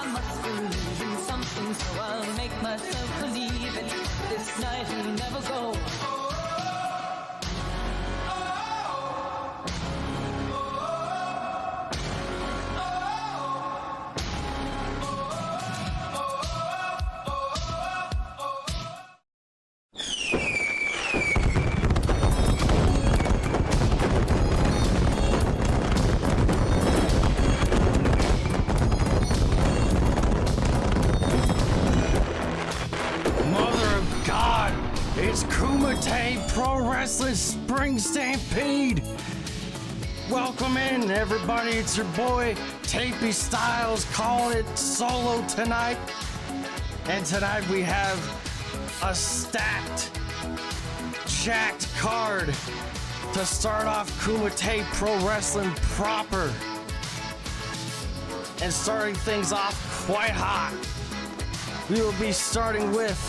must believe in something, so I'll make myself believe it. This night will never go. It's KPW Pro Wrestling Spring Stampede. Welcome in, everybody. It's your boy, Tapey Styles, calling it solo tonight. And tonight we have a stacked, jacked card to start off KPW Pro Wrestling proper. And starting things off quite hot, we will be starting with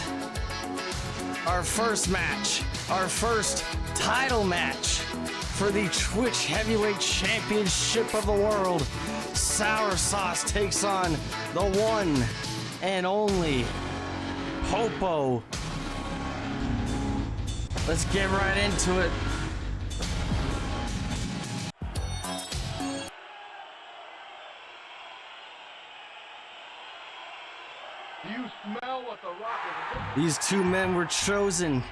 our first match, our first title match for the Twitch Heavyweight Championship of the World. Sour Sauce takes on the one and only Popo. Let's get right into it. Do you smell what the Rock is? These two men were chosen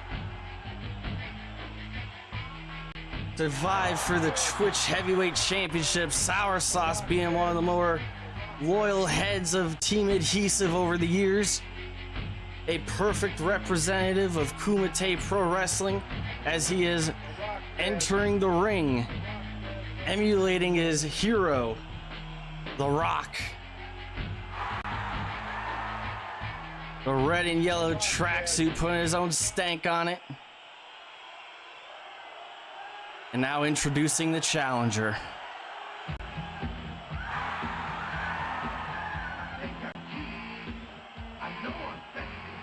to vie for the Twitch Heavyweight Championship, Sour Sauce being one of the more loyal heads of Team Adhesive over the years. A perfect representative of KPW Pro Wrestling as he is entering the ring, emulating his hero, The Rock. The red and yellow tracksuit, putting his own stank on it. And now introducing the challenger.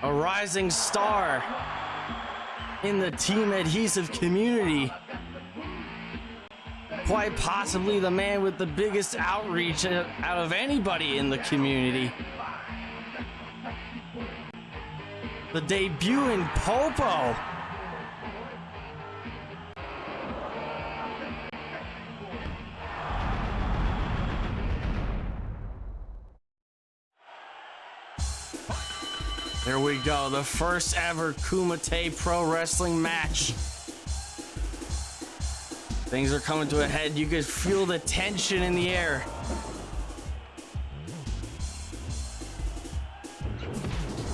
A rising star in the Team Adhesive community. Quite possibly the man with the biggest outreach out of anybody in the community. The debuting Popo. There we go, the first ever KPW Pro Wrestling match. Things are coming to a head. You could feel the tension in the air.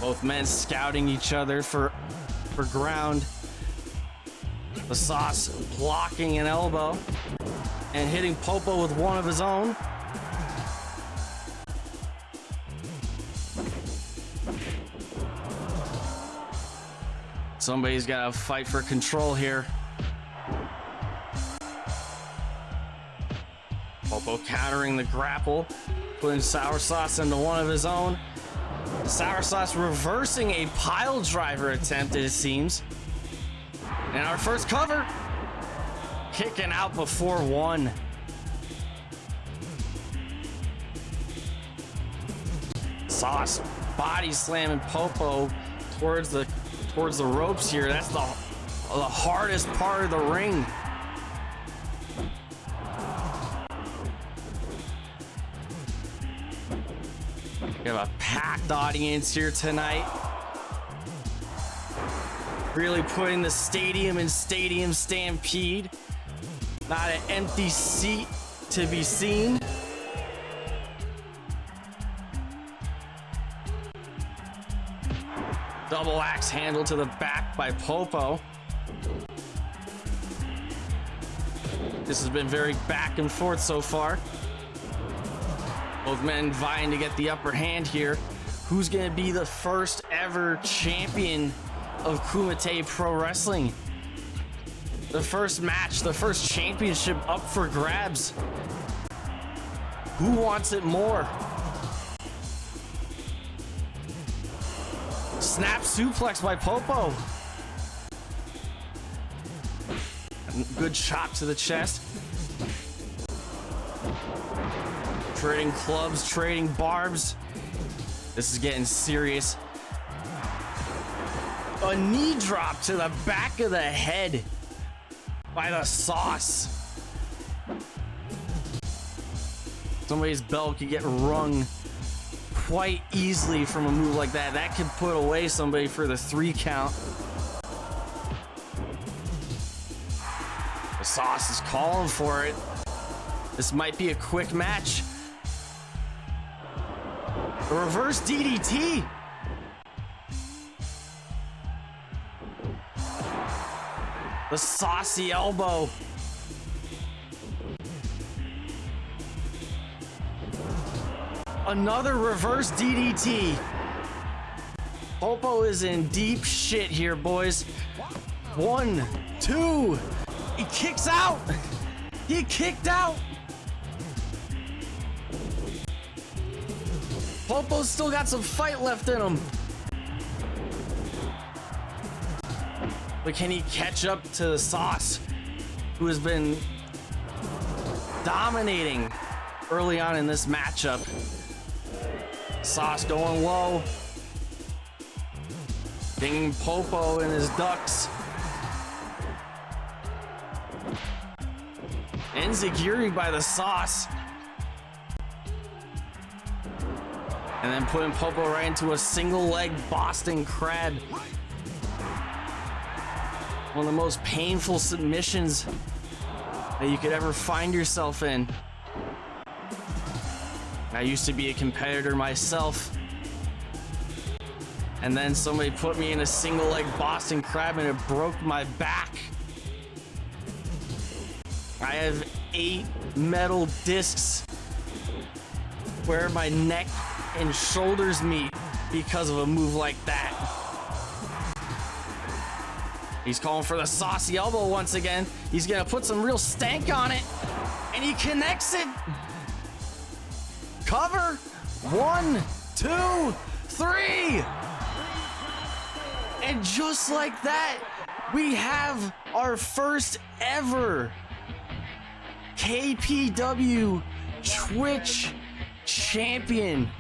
Both men scouting each other for ground. The Sauce blocking an elbow and hitting Popo with one of his own. Somebody's got to fight for control here. Popo countering the grapple, putting Sour Sauce into one of his own. Sour Sauce reversing a pile driver attempt, it seems. And our first cover, kicking out before one. Sauce body slamming Popo towards the ropes here. That's the hardest part of the ring. We have a packed audience here tonight. Really putting the stadium in Stadium Stampede. Not an empty seat to be seen. Double axe handle to the back by Popo. This has been very back and forth so far. Both men vying to get the upper hand here. Who's going to be the first ever champion of KPW Pro Wrestling? The first match, the first championship up for grabs. Who wants it more? Snap suplex by Popo. Good chop to the chest. Trading clubs, trading barbs This is getting serious. A knee drop to the back of the head by the Sauce. Somebody's bell could get rung quite easily from a move like that. That could put away somebody for the 3 count. The Sauce is calling for it. This might be a quick match. A reverse DDT. The saucy elbow. Another reverse DDT. Popo is in deep shit here, boys. 1, 2. He kicks out. He kicked out. Popo's still got some fight left in him. But can he catch up to the Sauce, who has been dominating early on in this matchup? Sauce going low. Dinging Popo in his ducks. Enziguri by the Sauce. And then putting Popo right into a single leg Boston Crab. One of the most painful submissions that you could ever find yourself in. I used to be a competitor myself. And then somebody put me in a single leg Boston Crab and it broke my back. I have 8 metal discs where my neck and shoulders meet because of a move like that. He's calling for the saucy elbow once again. He's gonna put some real stank on it. And he connects it. Cover. 1, 2, 3. And just like that, we have our first ever KPW Twitch champion.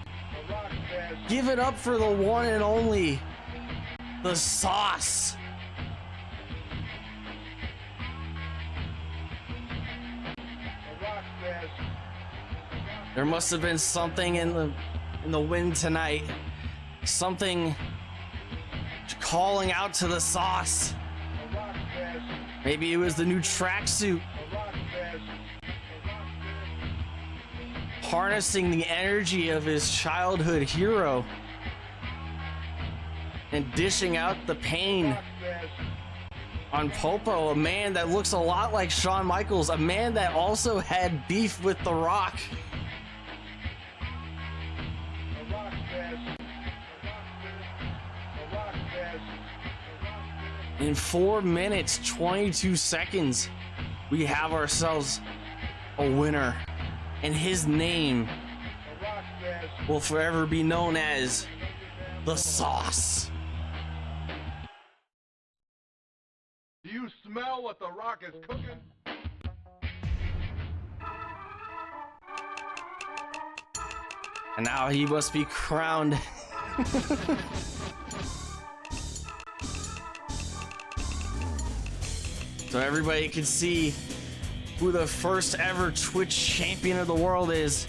Give it up for the one and only, the Sauce. There must have been something in the wind tonight. Something calling out to the Sauce. Maybe it was the new tracksuit. Harnessing the energy of his childhood hero and dishing out the pain on Popo, a man that looks a lot like Shawn Michaels, a man that also had beef with The Rock. In 4 minutes, 22 seconds, we have ourselves a winner. And his name will forever be known as the Sauce. Do you smell what The Rock is cooking? And now he must be crowned. So everybody can see who the first ever Twitch champion of the world is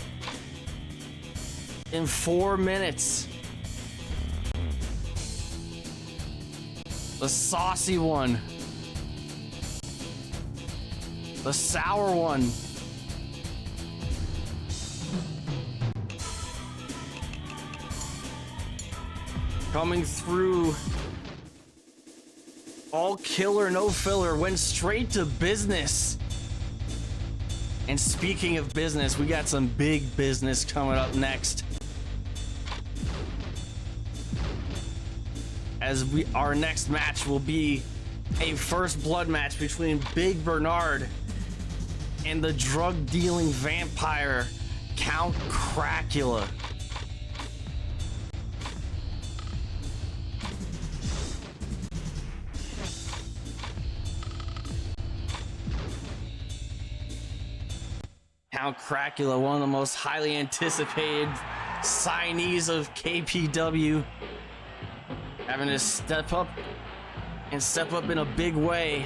in 4 minutes. The saucy one. The sour one. Coming through. All killer, no filler. Went straight to business. And speaking of business, we got some big business coming up next. As our next match will be a first blood match between Big Bernard and the drug-dealing vampire Count Cracula. Count Cracula, one of the most highly anticipated signees of KPW having to step up in a big way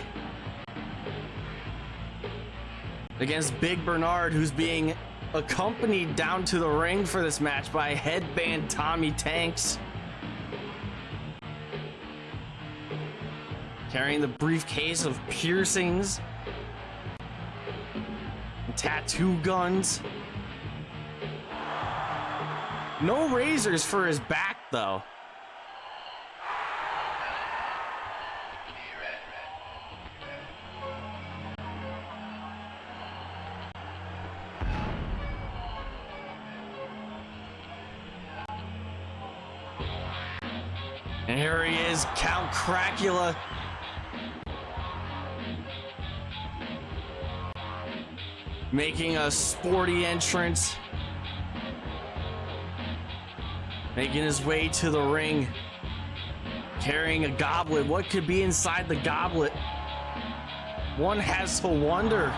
against Big Bernard, who's being accompanied down to the ring for this match by Headband Tommy Tanks, carrying the briefcase of piercings and tattoo guns. No razors for his back, though. And here he is, Count Cracula. Making a sporty entrance. Making his way to the ring. Carrying a goblet. What could be inside the goblet? One has to wonder.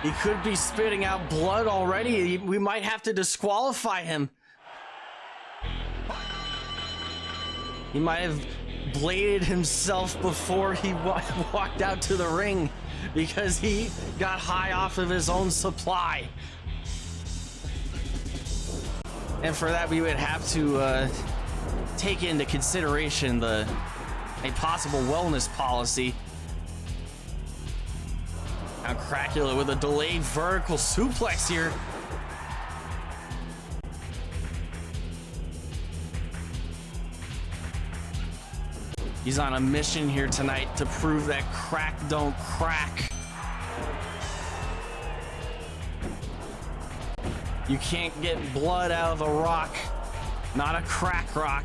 He could be spitting out blood already. We might have to disqualify him. He might have bladed himself before he walked out to the ring because he got high off of his own supply. And for that, we would have to take into consideration a possible wellness policy. Now Cracula with a delayed vertical suplex here. He's on a mission here tonight to prove that crack don't crack. You can't get blood out of a rock, not a crack rock.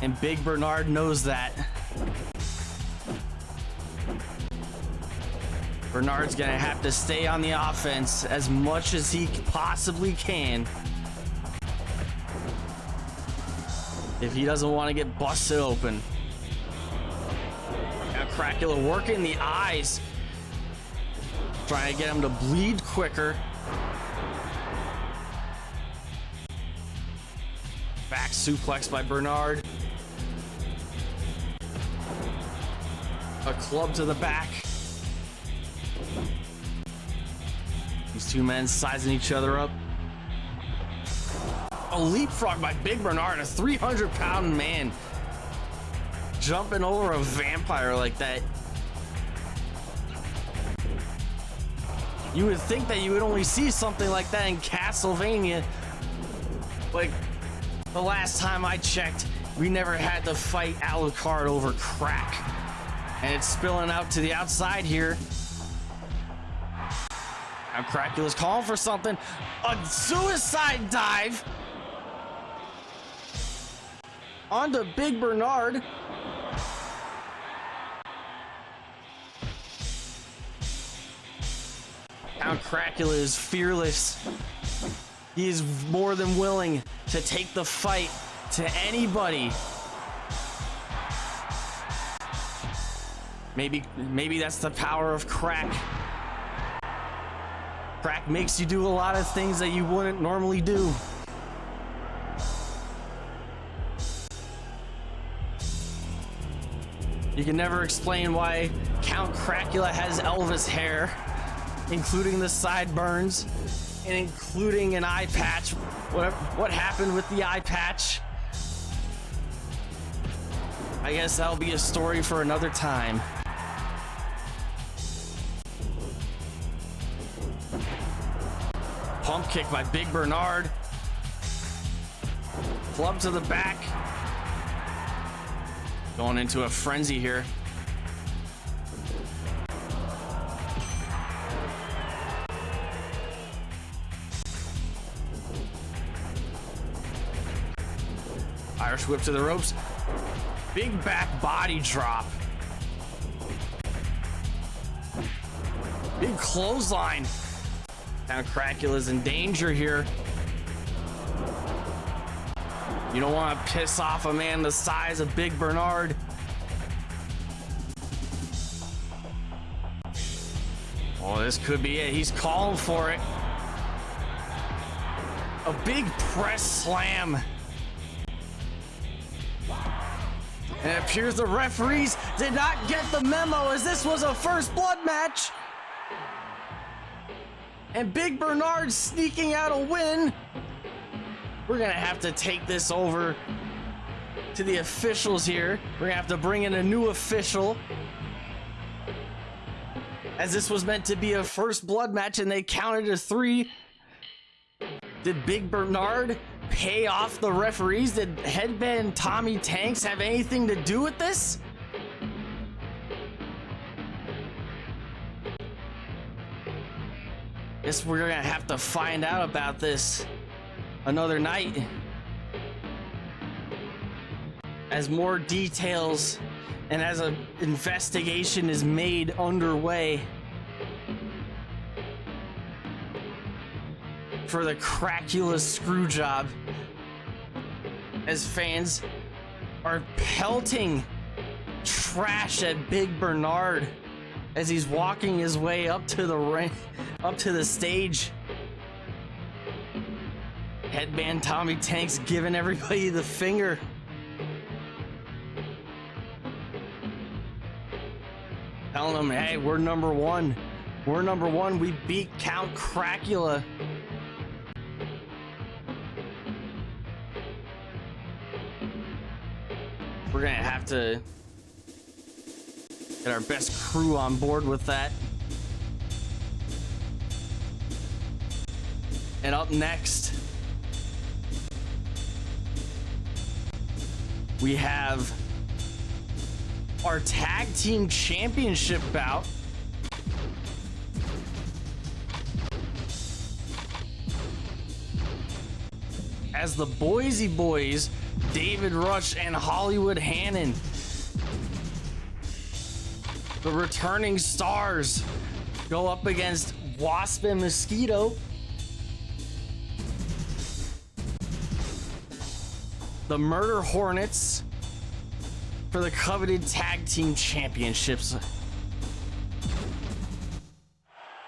And Big Bernard knows that. Bernard's gonna have to stay on the offense as much as he possibly can if he doesn't want to get busted open. Now Cracula working the eyes, trying to get him to bleed quicker. Back suplex by Bernard. A club to the back. These two men sizing each other up. A leapfrog by Big Bernard, a 300-pound man jumping over a vampire like that. You would think that you would only see something like that in Castlevania. Like, the last time I checked, we never had to fight Alucard over crack. And it's spilling out to the outside here. Now Cracula's calling for something. A suicide dive onto Big Bernard. Now Cracula is fearless. He is more than willing to take the fight to anybody. Maybe that's the power of crack. Crack makes you do a lot of things that you wouldn't normally do. You can never explain why Count Cracula has Elvis hair, including the sideburns and including an eye patch. What happened with the eye patch? I guess that'll be a story for another time. Pump kick by Big Bernard. Club to the back. Going into a frenzy here. Irish whip to the ropes. Big back body drop. Big clothesline. Now Cracula's in danger here. You don't want to piss off a man the size of Big Bernard. Oh, this could be it. He's calling for it. A big press slam. And it appears the referees did not get the memo as this was a first blood match. And Big Bernard sneaking out a win. We're gonna have to take this over to the officials here. We're gonna have to bring in a new official, as this was meant to be a first blood match and they counted to 3. Did Big Bernard pay off the referees? Did Headband Tommy Tanks have anything to do with this? Guess we're gonna have to find out about this another night, as more details and as an investigation is made underway for the Cracula screw job, as fans are pelting trash at Big Bernard as he's walking his way up to the ring, up to the stage. Headband Tommy Tanks giving everybody the finger. Telling them, hey, we're number one. We're number one. We beat Count Cracula. We're gonna have to get our best crew on board with that. And up next, we have our tag team championship bout. As the Boise Boys, David Rush and Hollywood Hannon, the returning stars, go up against Wasp and Mosquito. The Murder Hornets for the coveted tag team championships.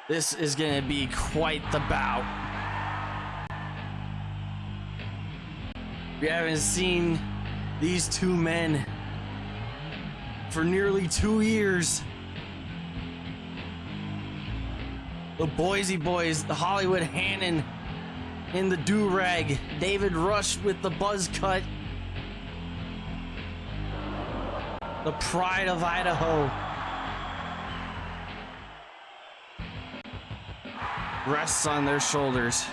This is gonna be quite the bout. We haven't seen these two men for nearly 2 years. The Boise Boys, the Hollywood Hannon in the do-rag, David Rush with the buzz cut, the pride of Idaho rests on their shoulders.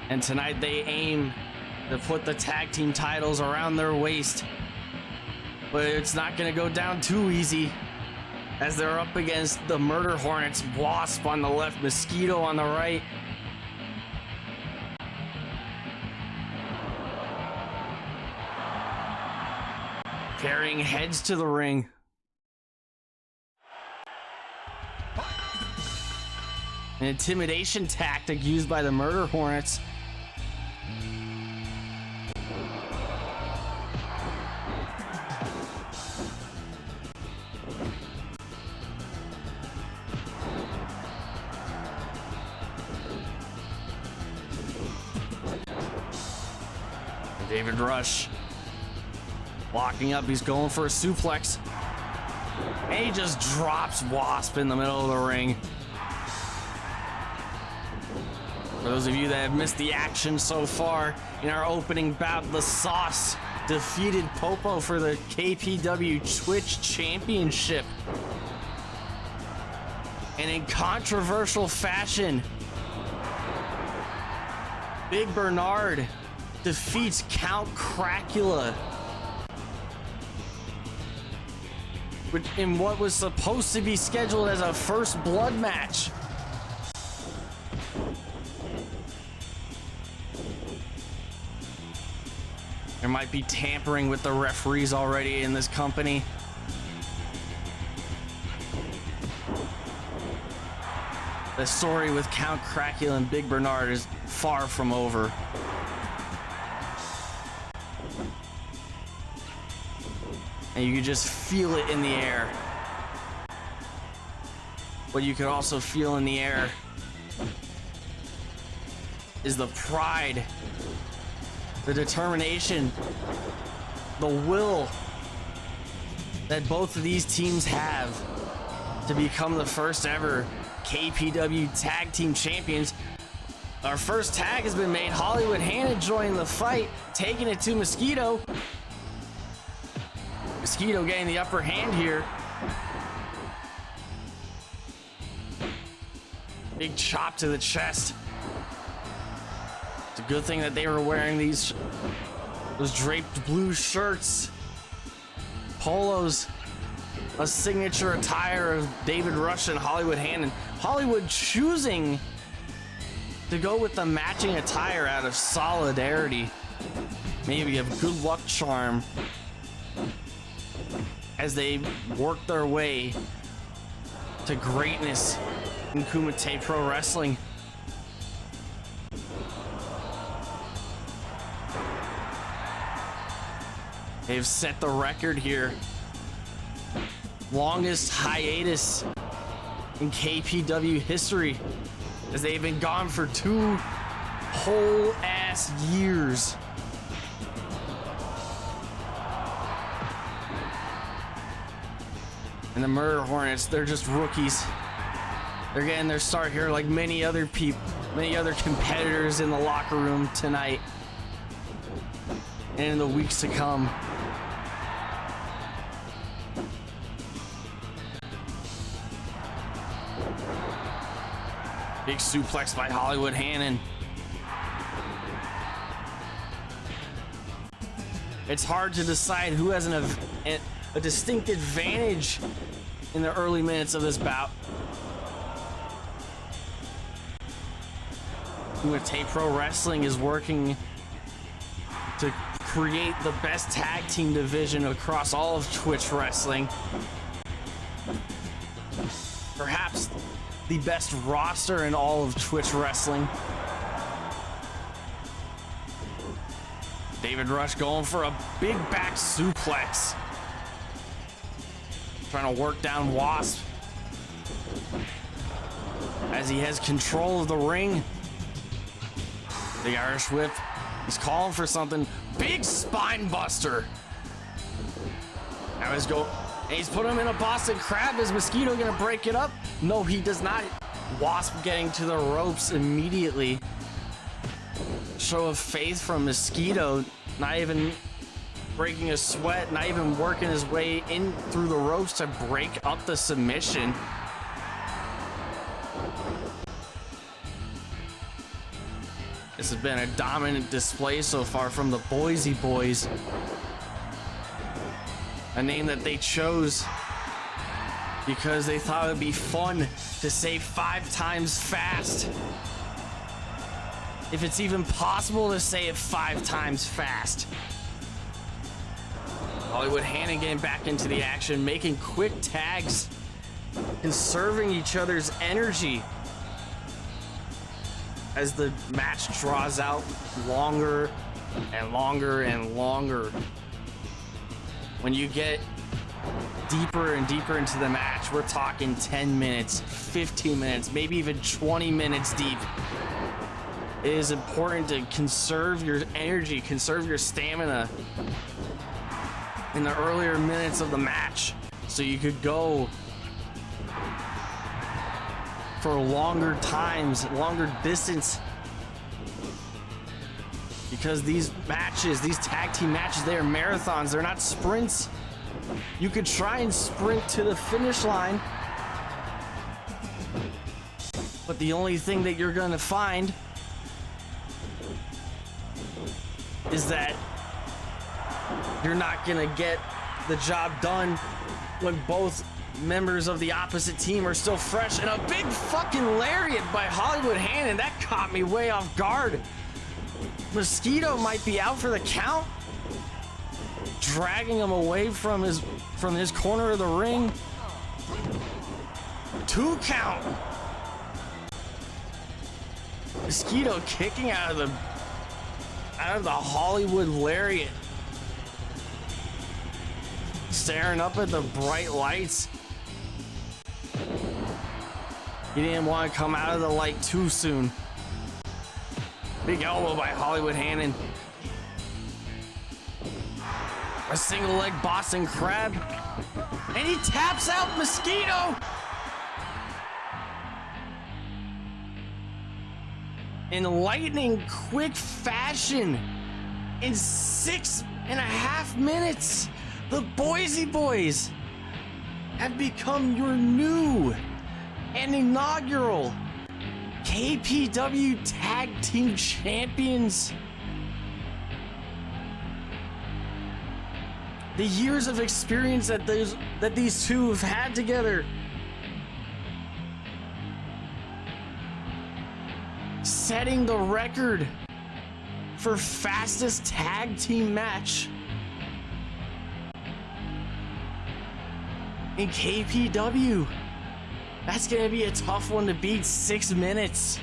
And tonight they aim to put the tag team titles around their waist. But it's not gonna go down too easy, as they're up against the Murder Hornets, Wasp on the left, Mosquito on the right. Carrying heads to the ring. An intimidation tactic used by the Murder Hornets. David Rush locking up, he's going for a suplex. And he just drops Wasp in the middle of the ring. For those of you that have missed the action so far in our opening bout, the Sauce defeated Popo for the KPW Twitch Championship. And in controversial fashion, Big Bernard defeats Count Cracula in what was supposed to be scheduled as a first blood match. There might be tampering with the referees already in this company. The story with Count Cracula and Big Bernard is far from over. And you can just feel it in the air. What you can also feel in the air is the pride, the determination, the will that both of these teams have to become the first ever KPW Tag Team Champions. Our first tag has been made. Hollywood Hannah joining the fight, taking it to Mosquito. Mosquito getting the upper hand here. Big chop to the chest. It's a good thing that they were wearing those draped blue shirts, polos, a signature attire of David Rush and Hollywood Hannah. Hollywood choosing to go with the matching attire out of solidarity, maybe a good luck charm, as they work their way to greatness in Kumite Pro Wrestling. They've set the record here. Longest hiatus in KPW history, as they've been gone for 2 whole ass years. And the Murder Hornets, they're just rookies. They're getting their start here like many other competitors in the locker room tonight and in the weeks to come. Big suplex by Hollywood Hannah. It's hard to decide who has a distinct advantage in the early minutes of this bout. Kumite Pro Wrestling is working to create the best tag team division across all of Twitch wrestling. Perhaps the best roster in all of Twitch wrestling. David Rush going for a big back suplex. Trying to work down Wasp as he has control of the ring. The Irish whip. He's calling for something. Big spine buster. Now he's put him in a Boston Crab. Is Mosquito gonna break it up? No, he does not. Wasp getting to the ropes immediately. Show of faith from Mosquito. Not even breaking a sweat, not even working his way in through the ropes to break up the submission. This has been a dominant display so far from the Boise Boys. A name that they chose because they thought it would be fun to say 5 times fast. If it's even possible to say it 5 times fast. Hollywood Hannah getting back into the action, making quick tags, conserving each other's energy as the match draws out longer and longer and longer. When you get deeper and deeper into the match, we're talking 10 minutes, 15 minutes, maybe even 20 minutes deep. It is important to conserve your energy, conserve your stamina in the earlier minutes of the match so you could go for longer times, longer distance. Because these matches, these tag team matches, they are marathons, they're not sprints. You could try and sprint to the finish line, but the only thing that you're gonna find is that you're not gonna get the job done when both members of the opposite team are still fresh. And a big fucking lariat by Hollywood Hannah, that caught me way off guard. Mosquito might be out for the count, dragging him away from his corner of the ring. 2 count. Mosquito kicking out of the Hollywood lariat, staring up at the bright lights. He didn't want to come out of the light too soon. Big elbow by Hollywood Hannon. A single leg Boston Crab. And he taps out Mosquito. In lightning quick fashion, in 6.5 minutes, the Boise Boys have become your new and inaugural KPW Tag Team Champions. The years of experience that these two have had together, setting the record for fastest tag team match in KPW. That's gonna be a tough one to beat. 6 minutes.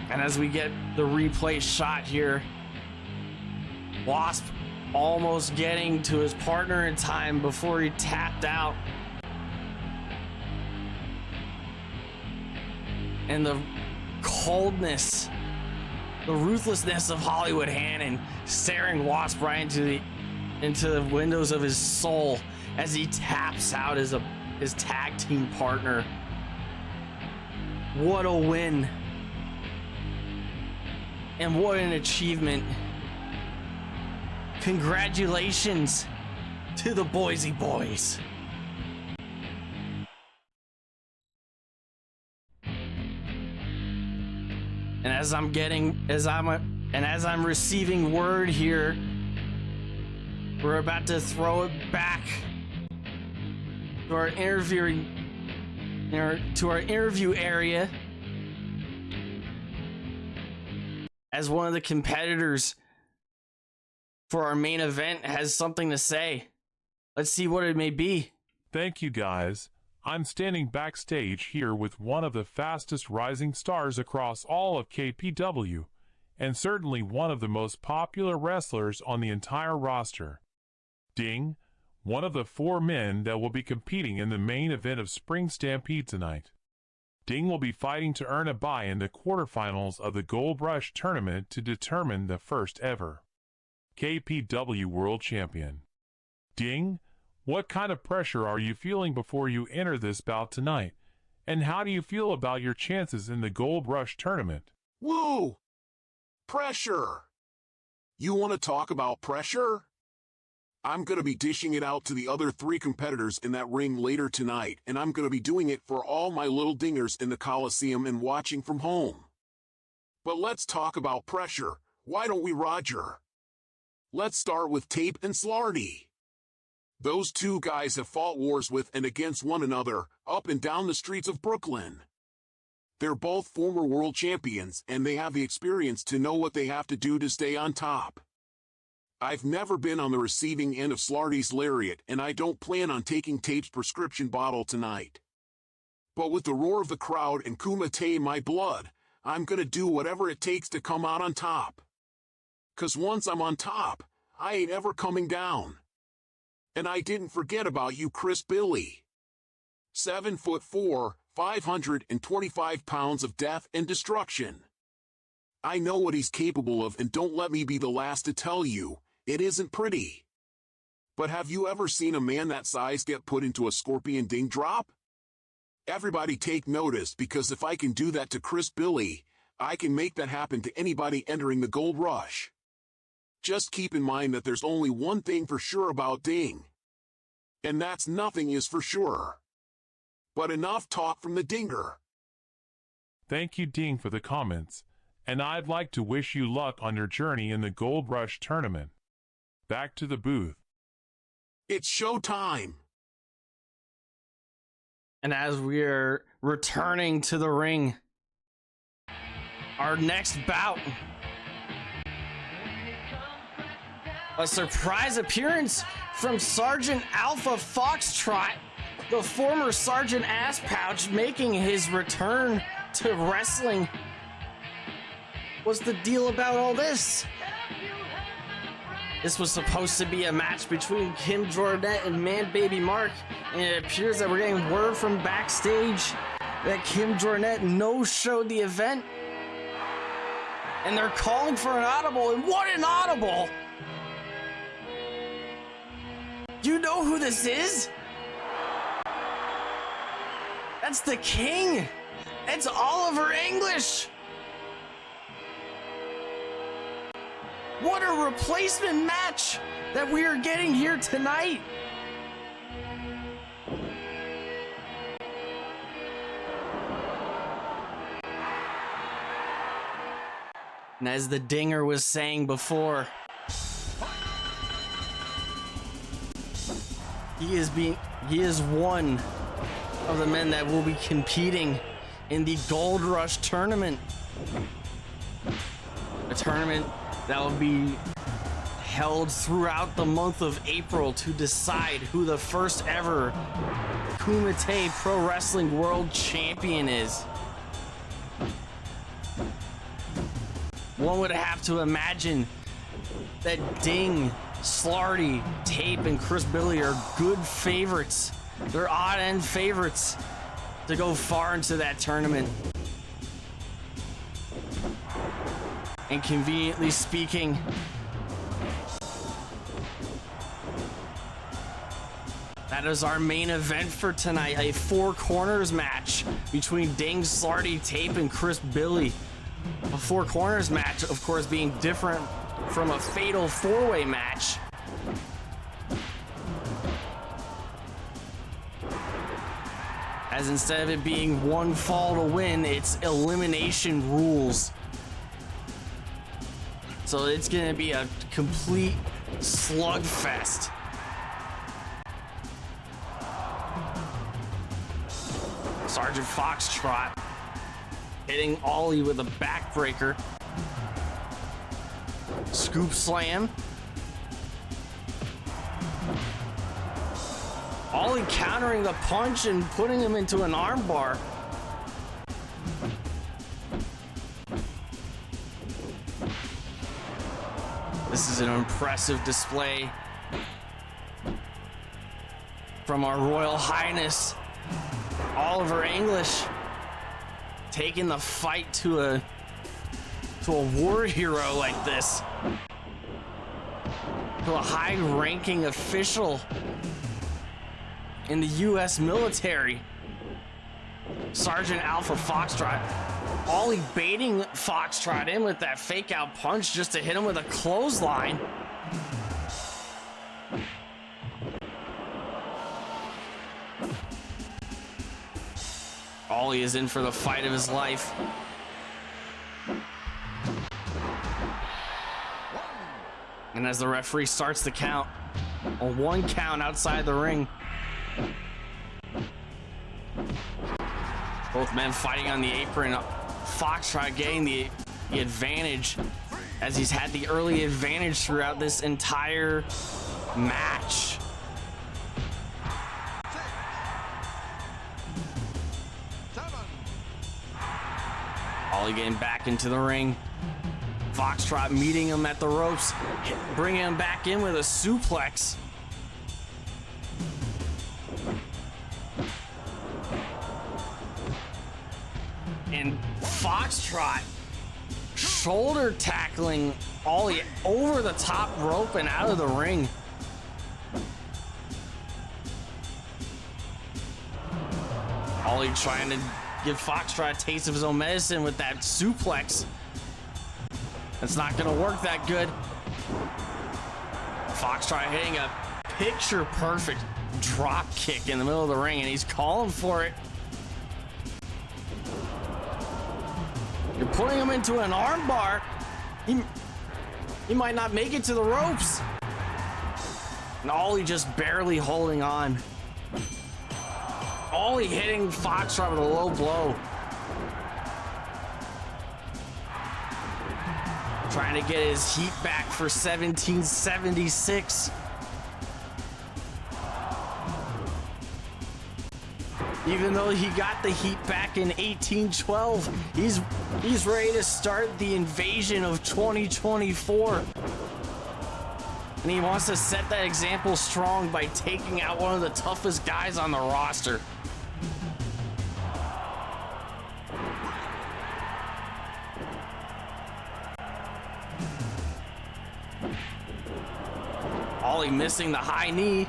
And as we get the replay shot here, Wasp almost getting to his partner in time before he tapped out. And the coldness, the ruthlessness of Hollywood Hannon staring Wasp right into the windows of his soul as he taps out his tag team partner. What a win. And what an achievement. Congratulations to the Boise Boys. And as I'm receiving word here, we're about to throw it back to our interview area as one of the competitors for our main event has something to say. Let's see what it may be. Thank you, guys. I'm standing backstage here with one of the fastest rising stars across all of KPW, and certainly one of the most popular wrestlers on the entire roster. Ding, one of the 4 men that will be competing in the main event of Spring Stampede tonight. Ding will be fighting to earn a bye in the quarterfinals of the Gold Rush tournament to determine the first ever KPW World Champion. Ding, what kind of pressure are you feeling before you enter this bout tonight? And how do you feel about your chances in the Gold Rush tournament? Woo! Pressure! You want to talk about pressure? I'm going to be dishing it out to the other 3 competitors in that ring later tonight, and I'm going to be doing it for all my little dingers in the Coliseum and watching from home. But let's talk about pressure. Why don't we, Roger? Let's start with Tape and Slarty. Those 2 guys have fought wars with and against one another up and down the streets of Brooklyn. They're both former world champions, and they have the experience to know what they have to do to stay on top. I've never been on the receiving end of Slarty's lariat, and I don't plan on taking Tape's prescription bottle tonight. But with the roar of the crowd and Kumite in my blood, I'm gonna do whatever it takes to come out on top. 'Cause once I'm on top, I ain't ever coming down. And I didn't forget about you, Chris Billy. 7'4", 525 pounds of death and destruction. I know what he's capable of, and don't let me be the last to tell you, it isn't pretty. But have you ever seen a man that size get put into a scorpion ding drop? Everybody take notice, because if I can do that to Chris Billy, I can make that happen to anybody entering the Gold Rush. Just keep in mind that there's only one thing for sure about Ding. And that's nothing is for sure. But enough talk from the Dinger. Thank you, Ding, for the comments, and I'd like to wish you luck on your journey in the Gold Rush tournament. Back to the booth. It's showtime. And as we are returning to the ring, our next bout, a surprise appearance from Sergeant Alpha Foxtrot, the former Sergeant Ass Pouch, making his return to wrestling. What's the deal about all this? This was supposed to be a match between Kim Jornet and Man Baby Mark, and it appears that we're getting word from backstage that Kim Jornet no-showed the event, and they're calling for an audible, and what an audible! You know who this is? That's the King! It's Oliver English! What a replacement match that we are getting here tonight! And as the Dinger was saying before, he is one of the men that will be competing in the Gold Rush tournament. A tournament that will be held throughout the month of April to decide who the first ever Kumite Pro Wrestling World Champion is. One would have to imagine that Ding, Slarty, Tape, and Chris Billy are good favorites. They're odd-end favorites to go far into that tournament. And conveniently speaking, that is our main event for tonight, a four corners match between Ding, Slarty, Tape, and Chris Billy. A four corners match, of course, being different from a fatal four-way match. As instead of it being one fall to win, it's elimination rules. So it's gonna be a complete slugfest. Sergeant Foxtrot hitting Ollie with a backbreaker. Scoop slam. Ollie countering the punch and putting him into an armbar. This is an impressive display from our Royal Highness Oliver English, taking the fight to a war hero like this, to a high-ranking official in the U.S. military. Sergeant Alpha Foxtrot, Ollie baiting Foxtrot in with that fake out punch just to hit him with a clothesline. Ollie is in for the fight of his life. And as the referee starts the count, a one count outside the ring. Both men fighting on the apron. Foxtrot getting the advantage, as he's had the early advantage throughout this entire match. Ollie getting back into the ring. Foxtrot meeting him at the ropes, bringing him back in with a suplex. And Foxtrot shoulder tackling Ollie over the top rope and out of the ring. Ollie trying to give Foxtrot a taste of his own medicine with that suplex. It's not gonna work that good. Foxtrot hitting a picture perfect drop kick in the middle of the ring, and he's calling for it. You're putting him into an armbar. He might not make it to the ropes. And Ollie just barely holding on. Ollie hitting Foxtrot with a low blow. Trying to get his heat back for 1776. Even though he got the heat back in 1812, he's ready to start the invasion of 2024. And he wants to set that example strong by taking out one of the toughest guys on the roster. Ollie missing the high knee.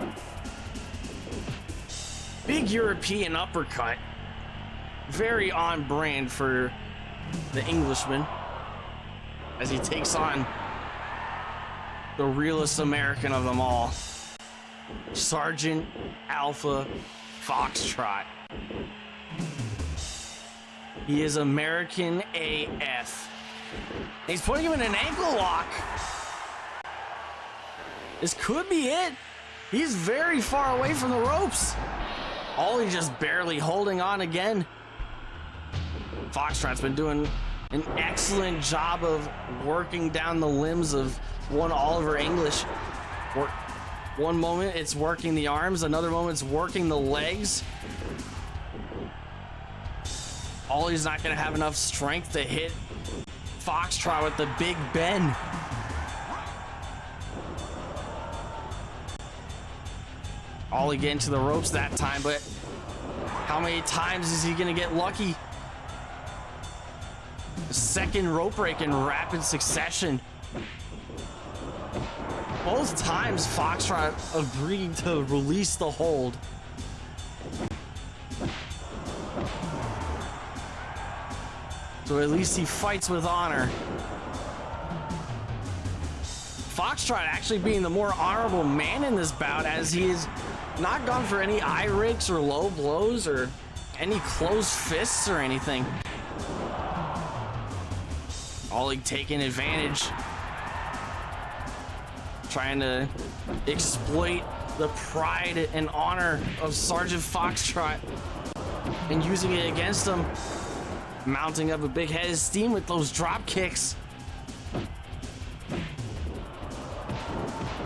Big European uppercut. Very on brand for the Englishman as he takes on the realest American of them all, Sergeant Alpha Foxtrot. He is American AF. He's putting him in an ankle lock. This could be it. He's very far away from the ropes. Ollie just barely holding on again. Foxtrot's been doing an excellent job of working down the limbs of one Oliver English. One moment it's working the arms, another moment it's working the legs. Ollie's not gonna have enough strength to hit Foxtrot with the Big Ben. Ollie getting to the ropes that time, but how many times is he gonna get lucky? The second rope break in rapid succession. Both times Foxtrot agreed to release the hold. So at least he fights with honor. Foxtrot actually being the more honorable man in this bout, as he has not gone for any eye rakes or low blows or any closed fists or anything. Ollie taking advantage, trying to exploit the pride and honor of Sergeant Foxtrot and using it against him, mounting up a big head of steam with those drop kicks.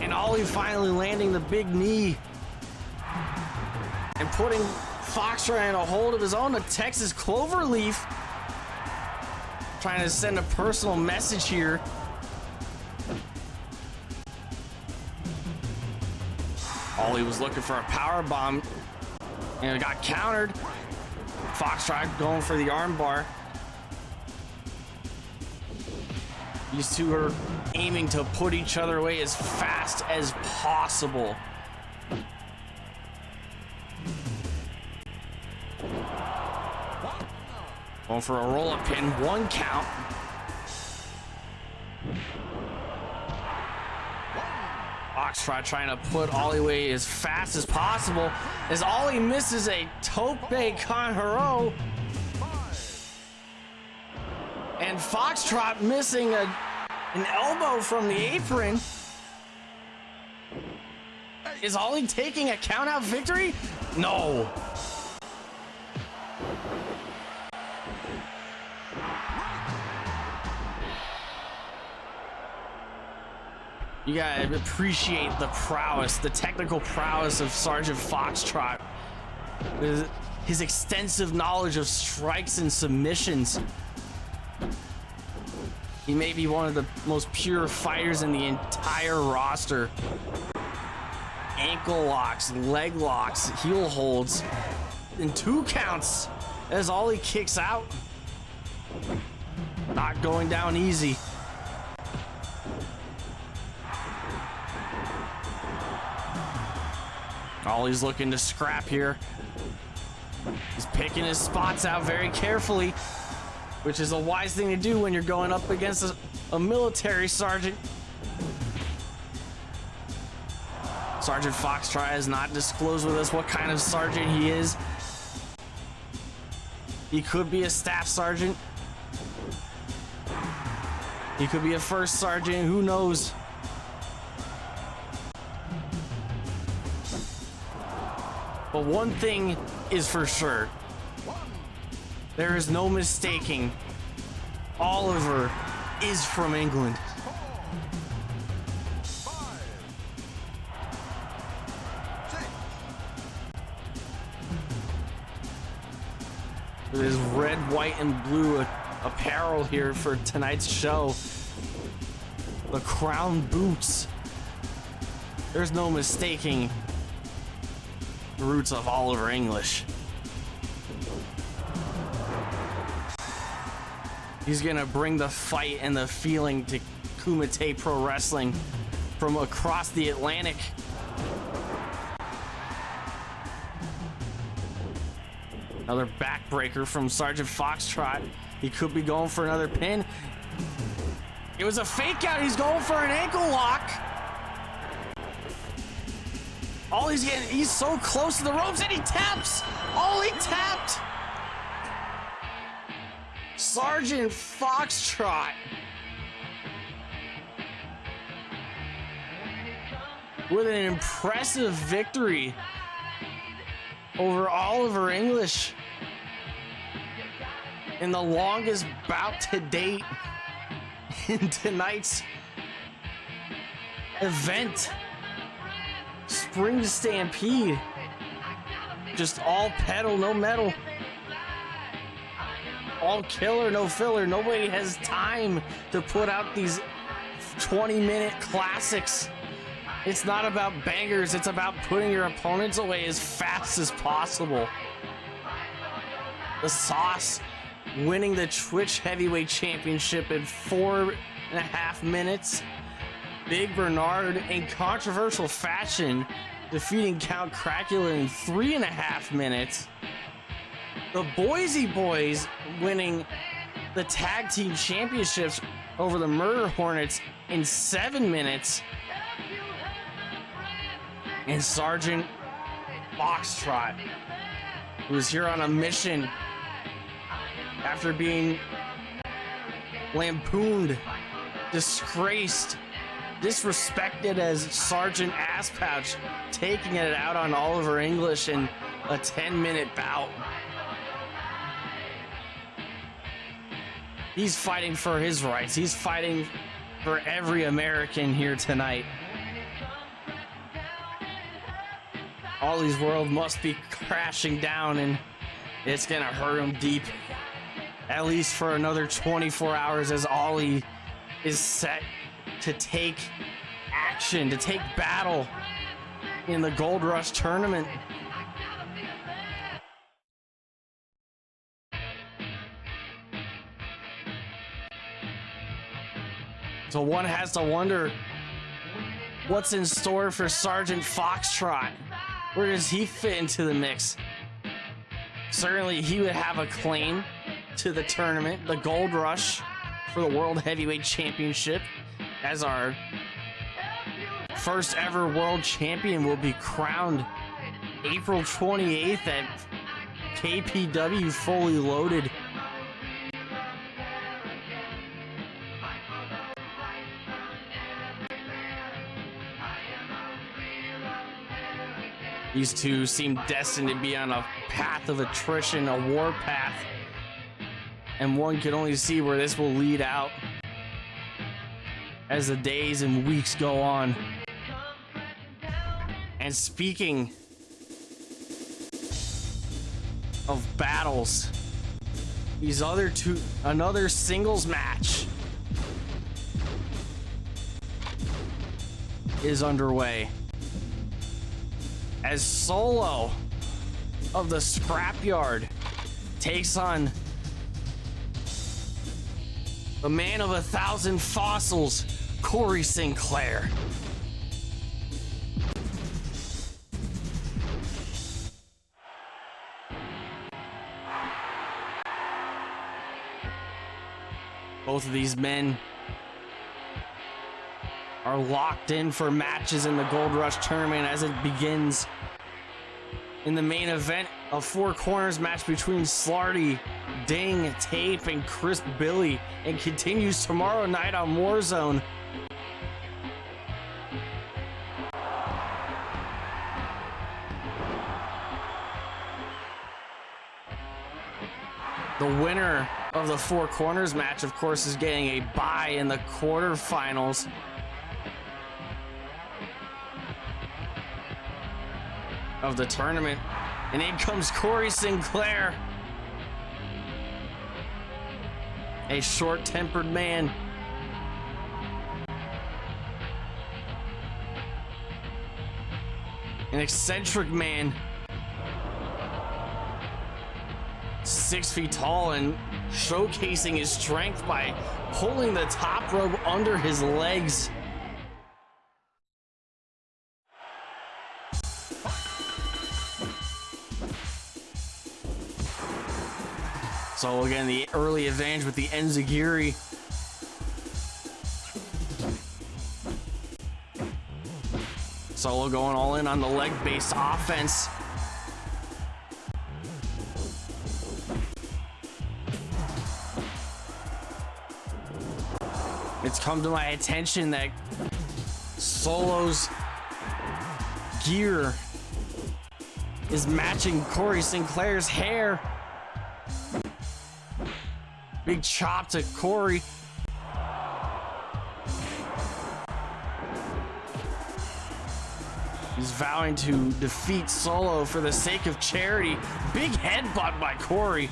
And Ollie finally landing the big knee and putting Foxtrot in a hold of his own, a Texas Cloverleaf. Trying to send a personal message here. Ollie was looking for a power bomb and it got countered. Foxtrot going for the arm bar. These two are aiming to put each other away as fast as possible. Going for a roll-up pin, 1 count. Foxtrot trying to put Ollie away as fast as possible as Ollie misses a tope con hero. And Foxtrot missing an elbow from the apron. Is Ollie taking a count-out victory? No. You gotta appreciate the prowess, the technical prowess of Sergeant Foxtrot. His extensive knowledge of strikes and submissions. He may be one of the most pure fighters in the entire roster. Ankle locks, leg locks, heel holds, and 2 counts as Ollie kicks out. Not going down easy. Ollie's looking to scrap here. He's picking his spots out very carefully, which is a wise thing to do when you're going up against a military sergeant. Sergeant Foxtrot has not disclosed with us what kind of sergeant he is. He could be a staff sergeant. He could be a first sergeant, who knows? But one thing is for sure. There is no mistaking. Oliver is from England. With his red, white, and blue apparel here for tonight's show. The crown boots. There's no mistaking the roots of Oliver English. He's gonna bring the fight and the feeling to Kumite Pro Wrestling from across the Atlantic. Another backbreaker from Sergeant Foxtrot. He could be going for another pin. It was a fake out. He's going for an ankle lock. All he's getting, he's so close to the ropes and he taps. Oh, he tapped. Sergeant Foxtrot with an impressive victory over Oliver English in the longest bout to date in tonight's event. Spring Stampede. Just all pedal, no metal. All killer, no filler. Nobody has time to put out these 20-minute classics. It's not about bangers, it's about putting your opponents away as fast as possible. The Sauce winning the Twitch Heavyweight Championship in 4.5 minutes. Big Bernard in controversial fashion defeating Count Cracula in 3.5 minutes. The Boise Boys winning the Tag Team Championships over the Murder Hornets in 7 minutes. And Sergeant Foxtrot, who was here on a mission after being lampooned, disgraced, disrespected as Sergeant Asspouch, taking it out on Oliver English in a 10-minute bout. He's fighting for his rights. He's fighting for every American here tonight. Ollie's world must be crashing down, and it's gonna hurt him deep. At least for another 24 hours, as Ollie is set to take action, to take battle in the Gold Rush tournament. So one has to wonder what's in store for Sergeant Foxtrot. Where does he fit into the mix? Certainly he would have a claim to the tournament, the Gold Rush for the World Heavyweight Championship, as our first ever world champion will be crowned April 28th at KPW Fully Loaded. These two seem destined to be on a path of attrition, a war path, and one can only see where this will lead out as the days and weeks go on. And speaking of battles, these other two, another singles match is underway, as Solo of the Scrapyard takes on the man of 1,000 fossils, Corey Sinclair. Both of these men are locked in for matches in the Gold Rush tournament as it begins. In the main event, a four corners match between Slarty, Ding, Tape, and Crisp Billy, and continues tomorrow night on Warzone. The winner of the four corners match, of course, is getting a bye in the quarterfinals. Of the tournament. And in comes Corey Sinclair, a short-tempered man. An eccentric man. 6 feet tall and showcasing his strength by pulling the top rope under his legs. So again, the early advantage with the enziguri. Solo going all in on the leg-based offense. It's come to my attention that Solo's gear is matching Corey Sinclair's hair. Big chop to Corey. He's vowing to defeat Solo for the sake of charity. Big headbutt by Corey.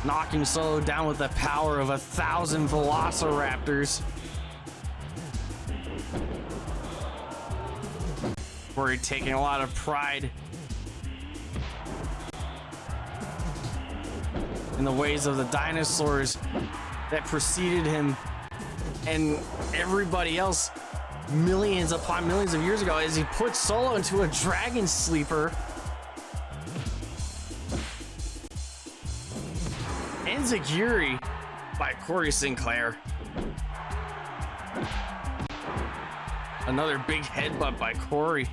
Knocking Solo down with the power of 1,000 velociraptors. Corey taking a lot of pride in the ways of the dinosaurs that preceded him and everybody else millions upon millions of years ago as he put Solo into a dragon sleeper. Enziguri by Corey Sinclair. Another big headbutt by Corey.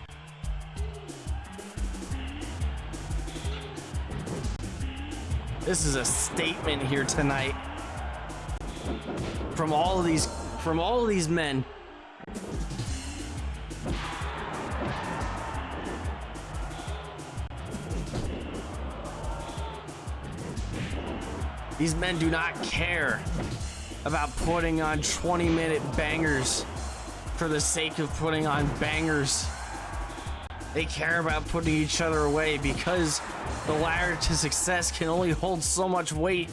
This is a statement here tonight from all of these men. These men do not care about putting on 20-minute bangers for the sake of putting on bangers. They care about putting each other away because the ladder to success can only hold so much weight.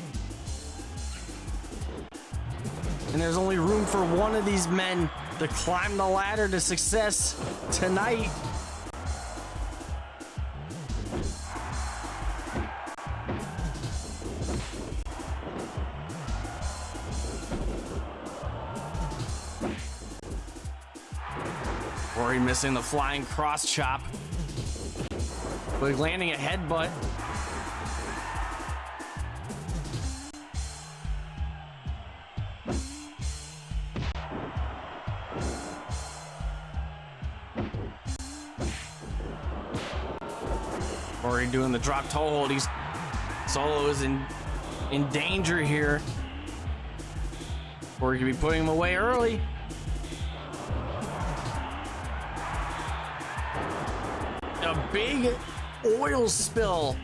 And there's only room for one of these men to climb the ladder to success tonight. Corey missing the flying cross chop, but landing a headbutt. Corey doing the drop toe hold. Solo is in danger here. Corey could be putting him away early. A big oil spill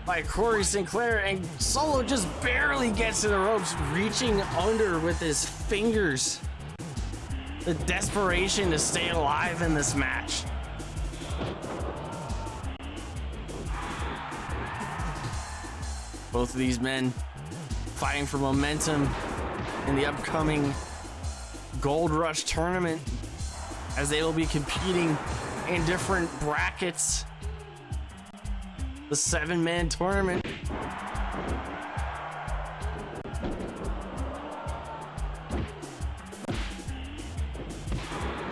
by Corey Sinclair, and Solo just barely gets to the ropes, reaching under with his fingers. The desperation to stay alive in this match. Both of these men fighting for momentum in the upcoming Gold Rush tournament, as they will be competing in different brackets. The 7-man tournament.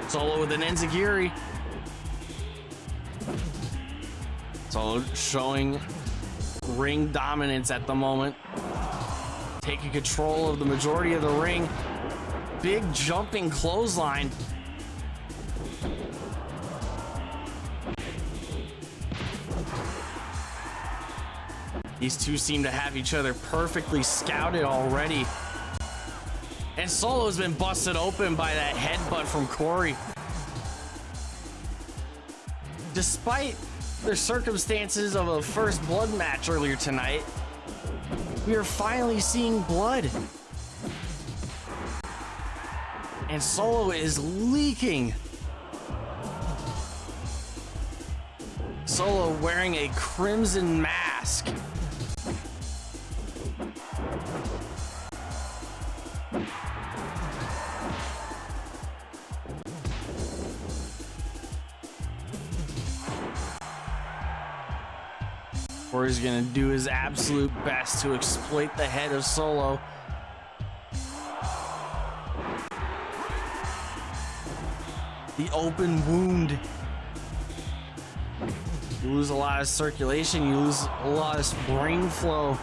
Solo with an enziguri. Solo showing ring dominance at the moment, taking control of the majority of the ring. Big jumping clothesline. These two seem to have each other perfectly scouted already. And Solo's been busted open by that headbutt from Corey. Despite the circumstances of a first blood match earlier tonight, we are finally seeing blood. And Solo is leaking. Solo wearing a crimson mask. Corey's gonna do his absolute best to exploit the head of Solo. The open wound. You lose a lot of circulation, you lose a lot of brain flow.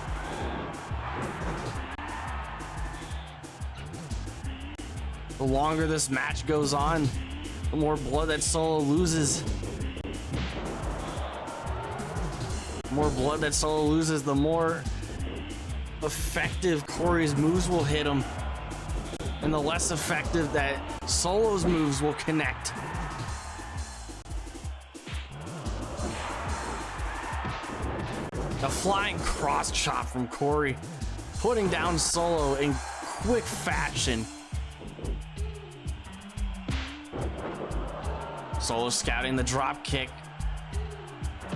The longer this match goes on, the more blood that Solo loses. The more blood that Solo loses, the more effective Corey's moves will hit him, and the less effective that Solo's moves will connect. A flying cross chop from Corey, putting down Solo in quick fashion. Solo scouting the drop kick,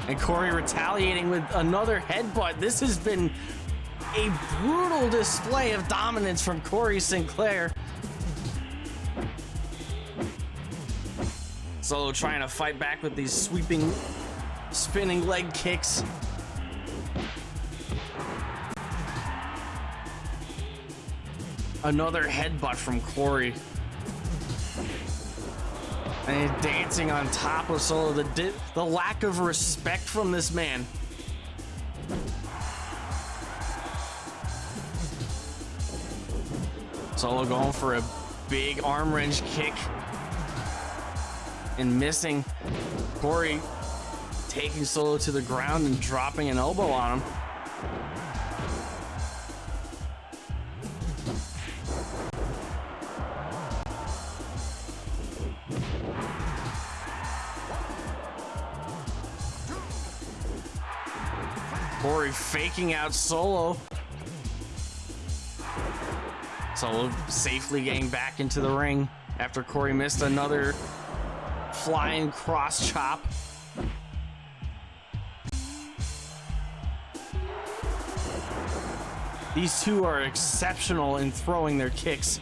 and Corey retaliating with another headbutt. This has been a brutal display of dominance from Corey Sinclair. Solo trying to fight back with these sweeping, spinning leg kicks. Another headbutt from Corey. And he's dancing on top of Solo. The lack of respect from this man. Solo going for a big arm wrench kick and missing. Corey taking Solo to the ground and dropping an elbow on him. Corey faking out Solo. Solo safely getting back into the ring after Corey missed another flying cross chop. These two are exceptional in throwing their kicks.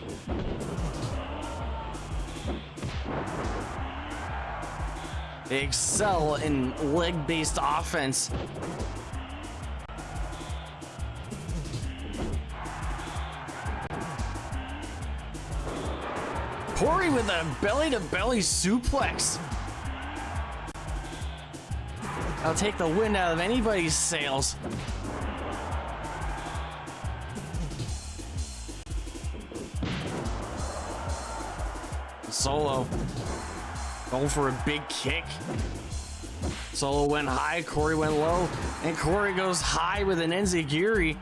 They excel in leg-based offense. Corey with a belly-to-belly suplex. I'll take the wind out of anybody's sails. Solo going for a big kick. Solo went high, Corey went low, and Corey goes high with an enziguri,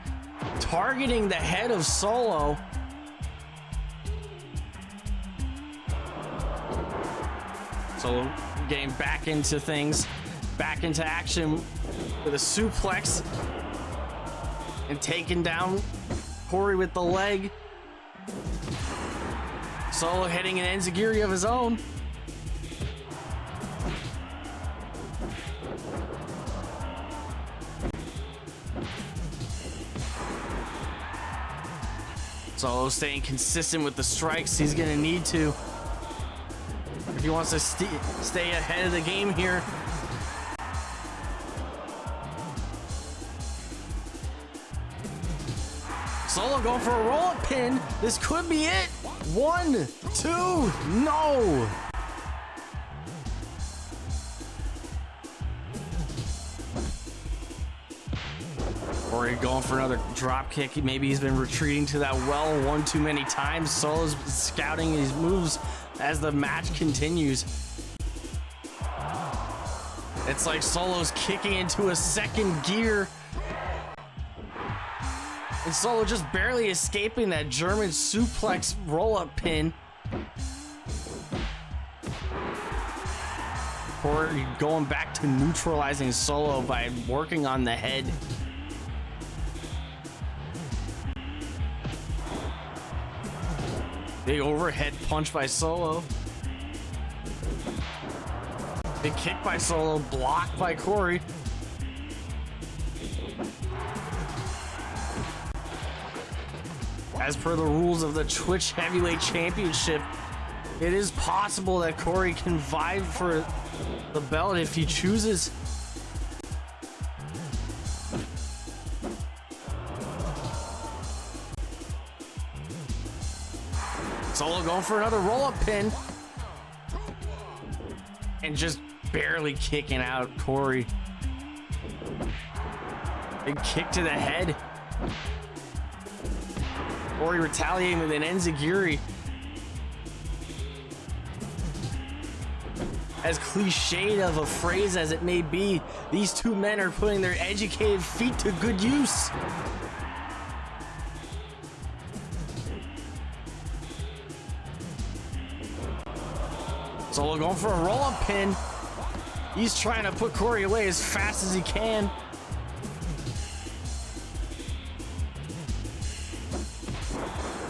targeting the head of Solo. Solo getting back into things, back into action with a suplex and taking down Corey with the leg. Solo hitting an enziguri of his own. Solo staying consistent with the strikes. He's gonna need to if he wants to stay ahead of the game here. Solo going for a roll-up pin. This could be it. 1, 2, no. Corey going for another drop kick. Maybe he's been retreating to that well one too many times. Solo's scouting his moves as the match continues. It's like Solo's kicking into a second gear. And Solo just barely escaping that German suplex roll-up pin. Corey going back to neutralizing Solo by working on the head. Big overhead punch by Solo. Big kick by Solo, blocked by Corey. As per the rules of the Twitch Heavyweight Championship, it is possible that Corey can vie for the belt if he chooses. Solo going for another roll-up pin. And just barely kicking out Corey. Big kick to the head. Corey retaliating with an enziguri. As cliched of a phrase as it may be, these two men are putting their educated feet to good use. Solo going for a roll-up pin. He's trying to put Corey away as fast as he can.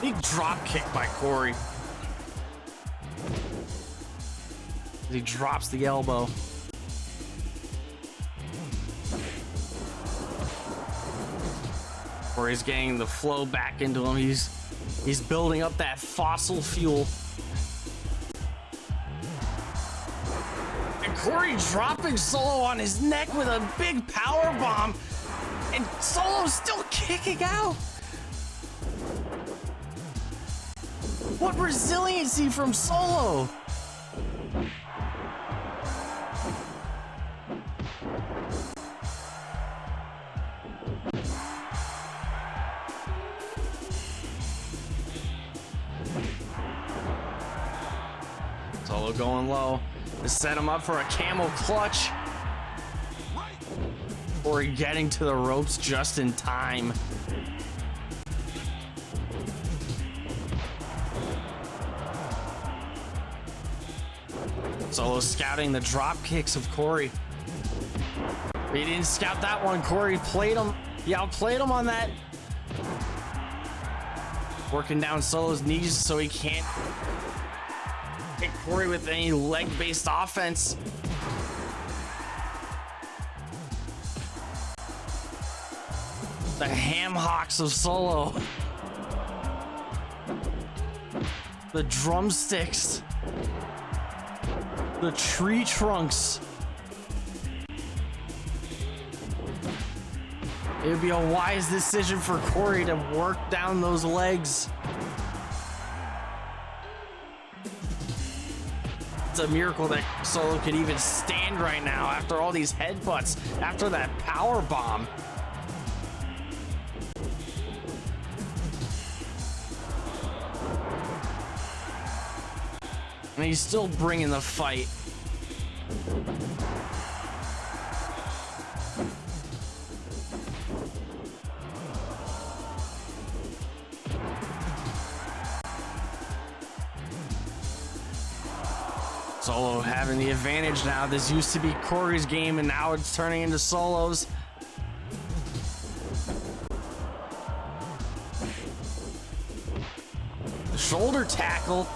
Big drop kick by Corey. He drops the elbow. Corey's getting the flow back into him. He's building up that fossil fuel. And Corey dropping Solo on his neck with a big power bomb. And Solo's still kicking out. What resiliency from Solo. Solo going low to set him up for a camel clutch. Corey getting to the ropes just in time. Solo scouting the drop kicks of Corey. He didn't scout that one. Corey played him. He outplayed him on that. Working down Solo's knees so he can't hit Corey with any leg-based offense. The ham hocks of Solo. The drumsticks. The tree trunks. It would be a wise decision for Corey to work down those legs. It's a miracle that Solo could even stand right now after all these headbutts, after that power bomb. And he's still bringing the fight. Solo having the advantage now. This used to be Corey's game and now it's turning into Solo's. The shoulder tackle.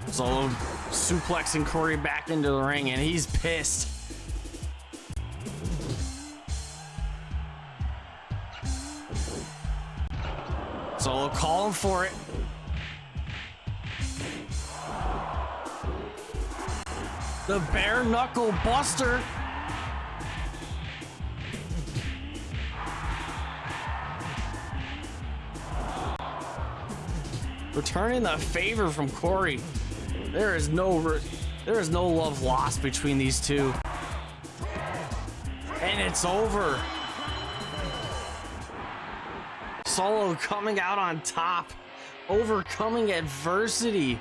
Solo suplexing Corey back into the ring and he's pissed. Solo calling for it. The bare knuckle buster. Returning the favor from Corey. There is no love lost between these two. And it's over. Solo coming out on top, overcoming adversity.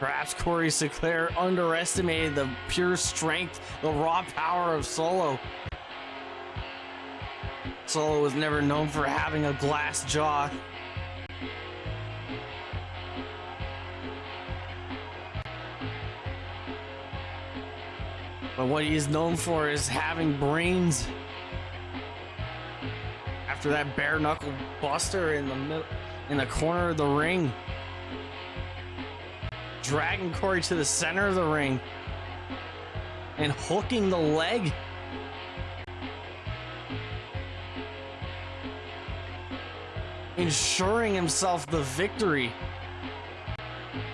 Perhaps Corey Sinclair underestimated the pure strength, the raw power of Solo. Solo was never known for having a glass jaw. But what he is known for is having brains. After that bare knuckle buster in the corner of the ring, dragging Corey to the center of the ring and hooking the leg. Ensuring himself the victory.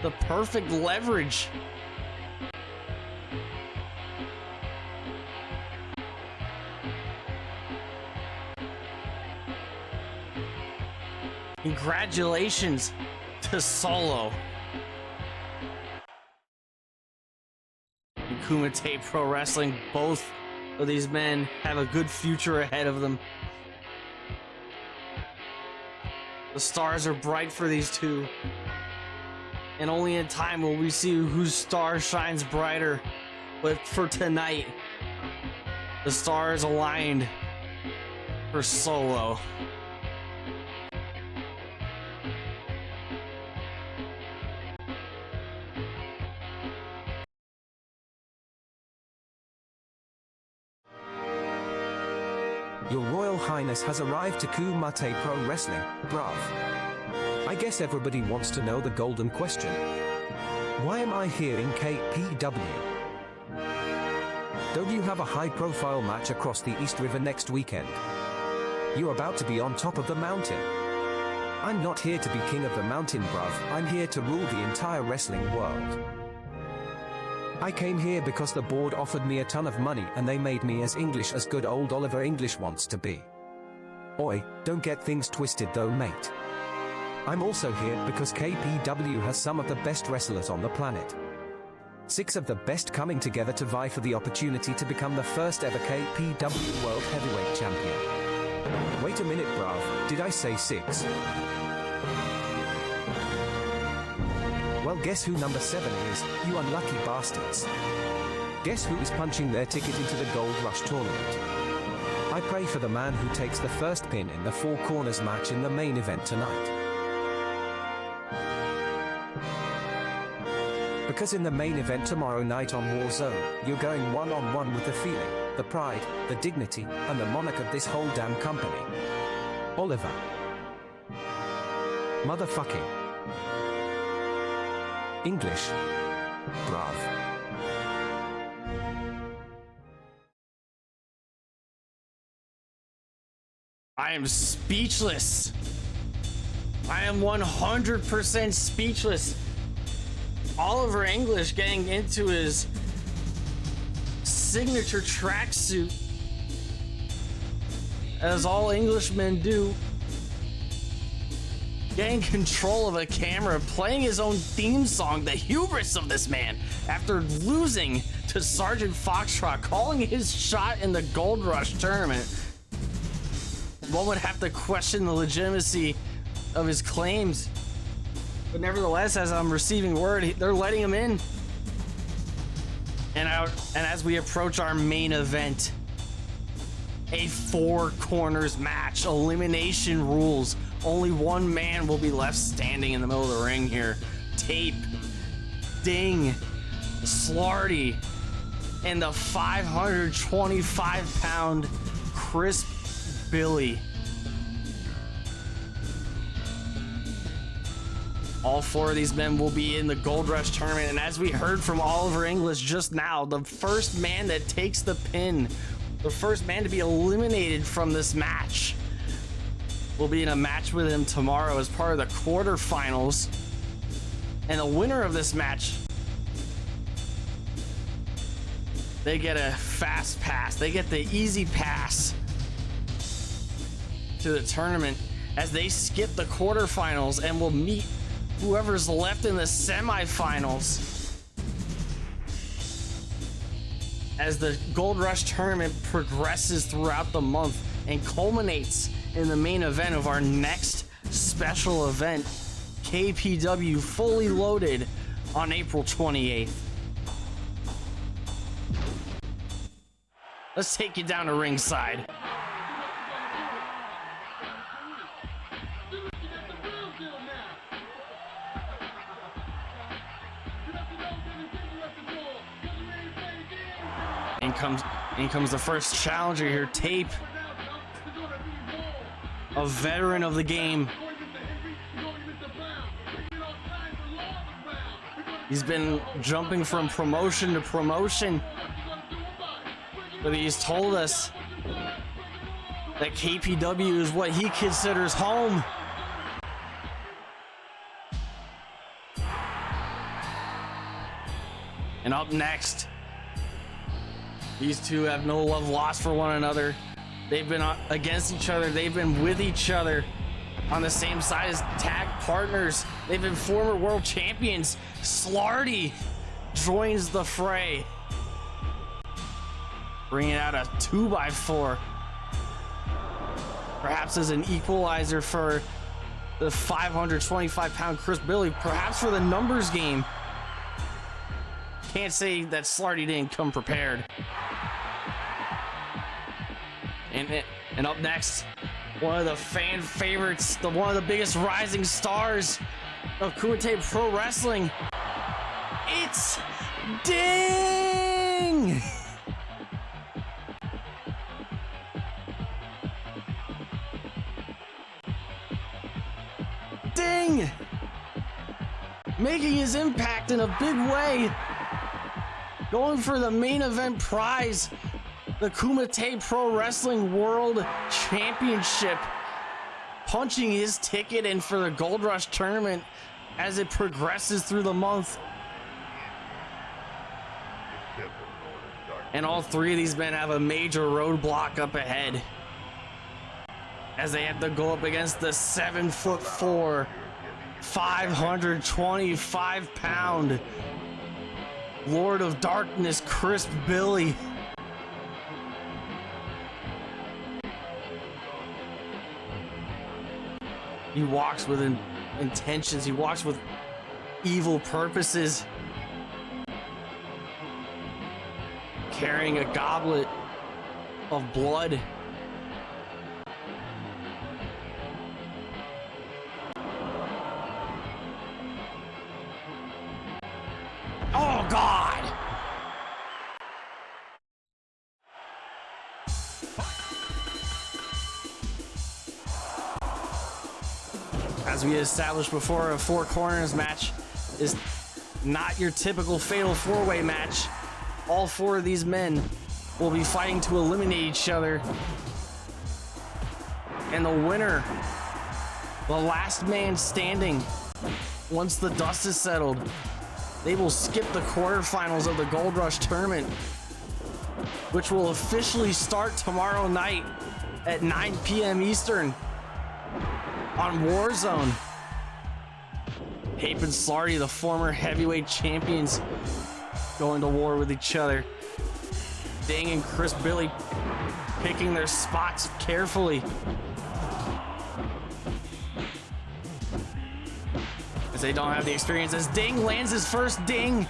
The perfect leverage. Congratulations to Solo. And Kumite Pro Wrestling, both of these men have a good future ahead of them. The stars are bright for these two. And only in time will we see whose star shines brighter. But for tonight, the stars aligned for Solo. Your Royal Highness has arrived to Kumite Pro Wrestling, bruv. I guess everybody wants to know the golden question. Why am I here in KPW? Don't you have a high-profile match across the East River next weekend? You're about to be on top of the mountain. I'm not here to be king of the mountain, bruv. I'm here to rule the entire wrestling world. I came here because the board offered me a ton of money and they made me as English as good old Oliver English wants to be. Oi, don't get things twisted though, mate. I'm also here because KPW has some of the best wrestlers on the planet. 6 of the best coming together to vie for the opportunity to become the first ever KPW World Heavyweight Champion. Wait a minute, bruv, did I say 6? Well, guess who number 7 is, you unlucky bastards. Guess who is punching their ticket into the Gold Rush tournament? I pray for the man who takes the first pin in the 4 corners match in the main event tonight. Because in the main event tomorrow night on Warzone, you're going one-on-one with the feeling, the pride, the dignity, and the monarch of this whole damn company. Oliver. Motherfucking English. Bruv. I am speechless. I am 100% speechless. Oliver English getting into his signature tracksuit, as all Englishmen do, getting control of a camera, playing his own theme song. The hubris of this man after losing to Sergeant Foxtrot, calling his shot in the Gold Rush tournament. One would have to question the legitimacy of his claims, but nevertheless, as I'm receiving word, they're letting him in. And as we approach our main event, a 4 corners match, elimination rules. Only one man will be left standing in the middle of the ring here. Tape, Ding, Slarty, and the 525-pound Crisp Billy. All 4 of these men will be in the Gold Rush tournament, and as we heard from Oliver English just now, the first man that takes the pin, the first man to be eliminated from this match, will be in a match with him tomorrow as part of the quarterfinals. And the winner of this match, they get a fast pass. They get the easy pass to the tournament as they skip the quarterfinals and will meet whoever's left in the semifinals as the Gold Rush tournament progresses throughout the month and culminates in the main event of our next special event, KPW Fully Loaded, on April 28th. Let's take you down to ringside. In comes the first challenger here, Tape, a veteran of the game. He's been jumping from promotion to promotion, but he's told us that KPW is what he considers home. And up next, these two have no love lost for one another. They've been against each other. They've been with each other On the same side as tag partners, they've been former world champions. Slarty joins the fray, bringing out a 2x4. Perhaps as an equalizer for the 525-pound Chris Billy, perhaps for the numbers game. Can't say that Slarty didn't come prepared. And up next, one of the fan favorites, one of the biggest rising stars of Kumite Pro Wrestling. It's Ding! Ding! Making his impact in a big way. Going for the main event prize, the Kumite Pro Wrestling World Championship. Punching his ticket in for the Gold Rush tournament as it progresses through the month. And all three of these men have a major roadblock up ahead, as they have to go up against the 7'4", 525-pound Lord of Darkness, Chris Billy. He walks with intentions. He walks with evil purposes, carrying a goblet of blood. Oh, God! As we established before, a four corners match is not your typical fatal four-way match. All four of these men will be fighting to eliminate each other. And the winner, the last man standing, once the dust is settled, they will skip the quarterfinals of the Gold Rush tournament, which will officially start tomorrow night at 9 p.m. Eastern on Warzone. Ape and Slarty, the former heavyweight champions, going to war with each other. Ding and Chris Billy picking their spots carefully, as they don't have the experience. As Ding lands his first ding.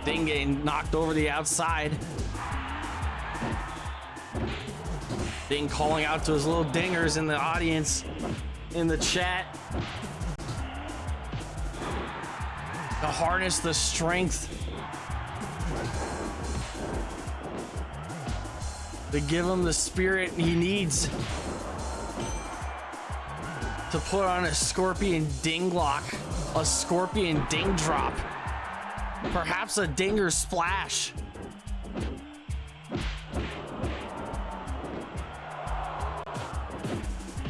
Ding getting knocked over the outside. Ding calling out to his little dingers in the audience, in the chat, to harness the strength, to give him the spirit he needs to put on a scorpion ding lock, a scorpion ding drop, perhaps a dinger splash.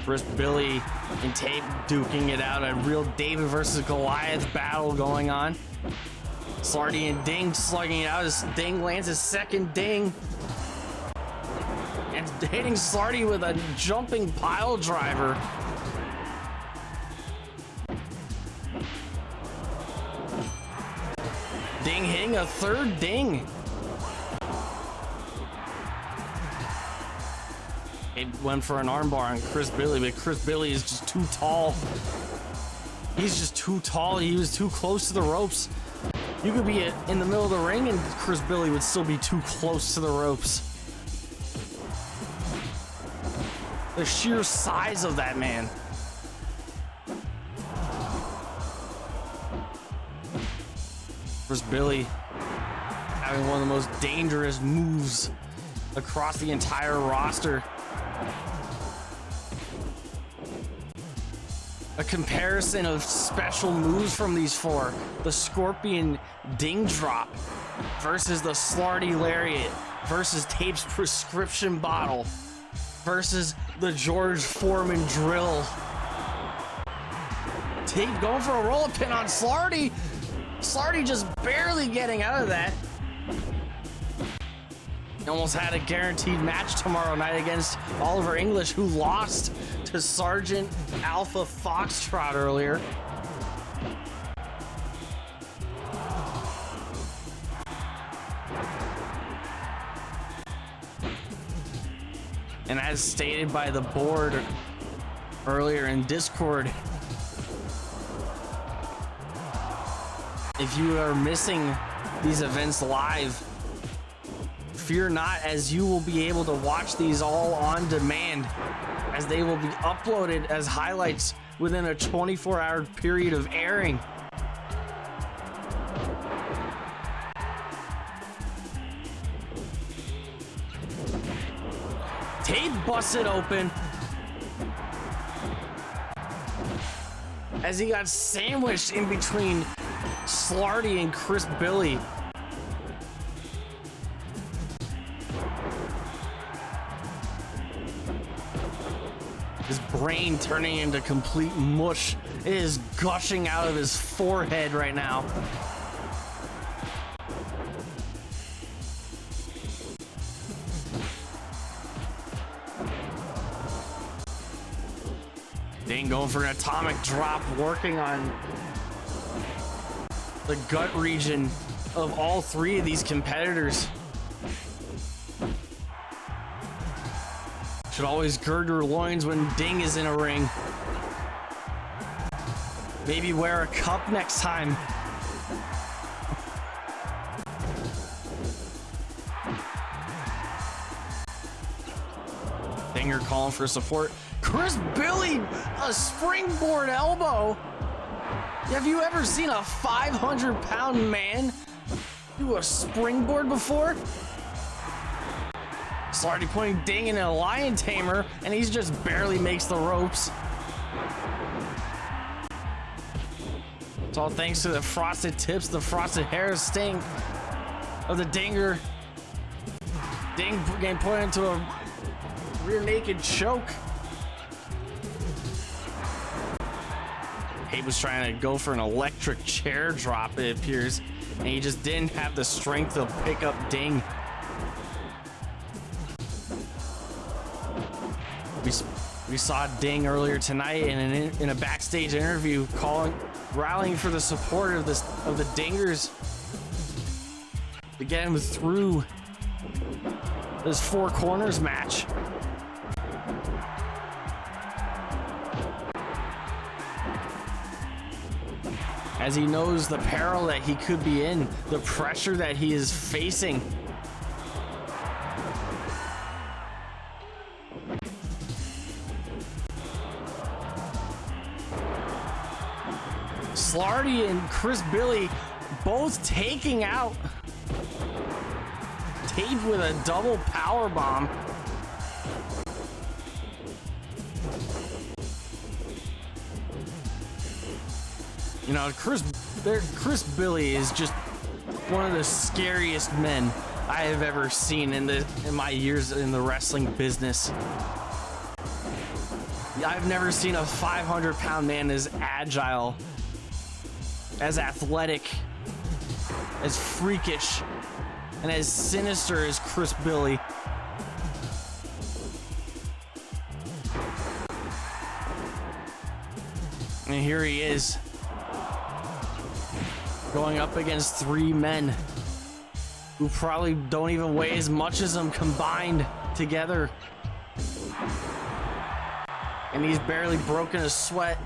Chris Billy and Tape duking it out, a real David versus Goliath battle going on. Slarty and Ding slugging it out as Ding lands his second ding, and hitting Slarty with a jumping pile driver. Ding hitting a third ding. It went for an armbar on Chris Billy, but Chris Billy is just too tall. He's just too tall. He was too close to the ropes. You could be in the middle of the ring and Chris Billy would still be too close to the ropes. The sheer size of that man. Chris Billy having one of the most dangerous moves across the entire roster. A comparison of special moves from these four: the Scorpion Ding Drop versus the Slarty Lariat versus Tape's Prescription Bottle versus the George Foreman Drill. Tape going for a roll-up pin on Slarty. Slarty just barely getting out of that. Almost had a guaranteed match tomorrow night against Oliver English, who lost to Sergeant Alpha Foxtrot earlier. And as stated by the board earlier in Discord, if you are missing these events live, fear not, as you will be able to watch these all on demand, as they will be uploaded as highlights within a 24-hour period of airing. Tate busts it open as he got sandwiched in between Slarty and Chris Billy. His brain turning into complete mush. It is gushing out of his forehead right now. Dane going for an atomic drop, working on the gut region of all three of these competitors. Should always gird your loins when Ding is in a ring. Maybe wear a cup next time. Dinger calling for support. Chris Billy, a springboard elbow. Have you ever seen a 500-pound man do a springboard before? Slarty putting Ding in a lion tamer, and he just barely makes the ropes. It's all thanks to the frosted tips, the frosted hair sting of the Dinger. Ding getting put into a rear naked choke. He was trying to go for an electric chair drop, it appears, and he just didn't have the strength to pick up Ding. We saw Ding earlier tonight in a backstage interview rallying for the support of the Dingers to get him through this four corners match. As he knows the peril that he could be in, the pressure that he is facing. Slarty and Chris Billy both taking out Tate with a double power bomb. You know, Chris Billy is just one of the scariest men I have ever seen in my years in the wrestling business. I've never seen a 500-pound man as agile, as athletic, as freakish, and as sinister as Chris Billy. And here he is, going up against three men who probably don't even weigh as much as him combined together. And he's barely broken a sweat.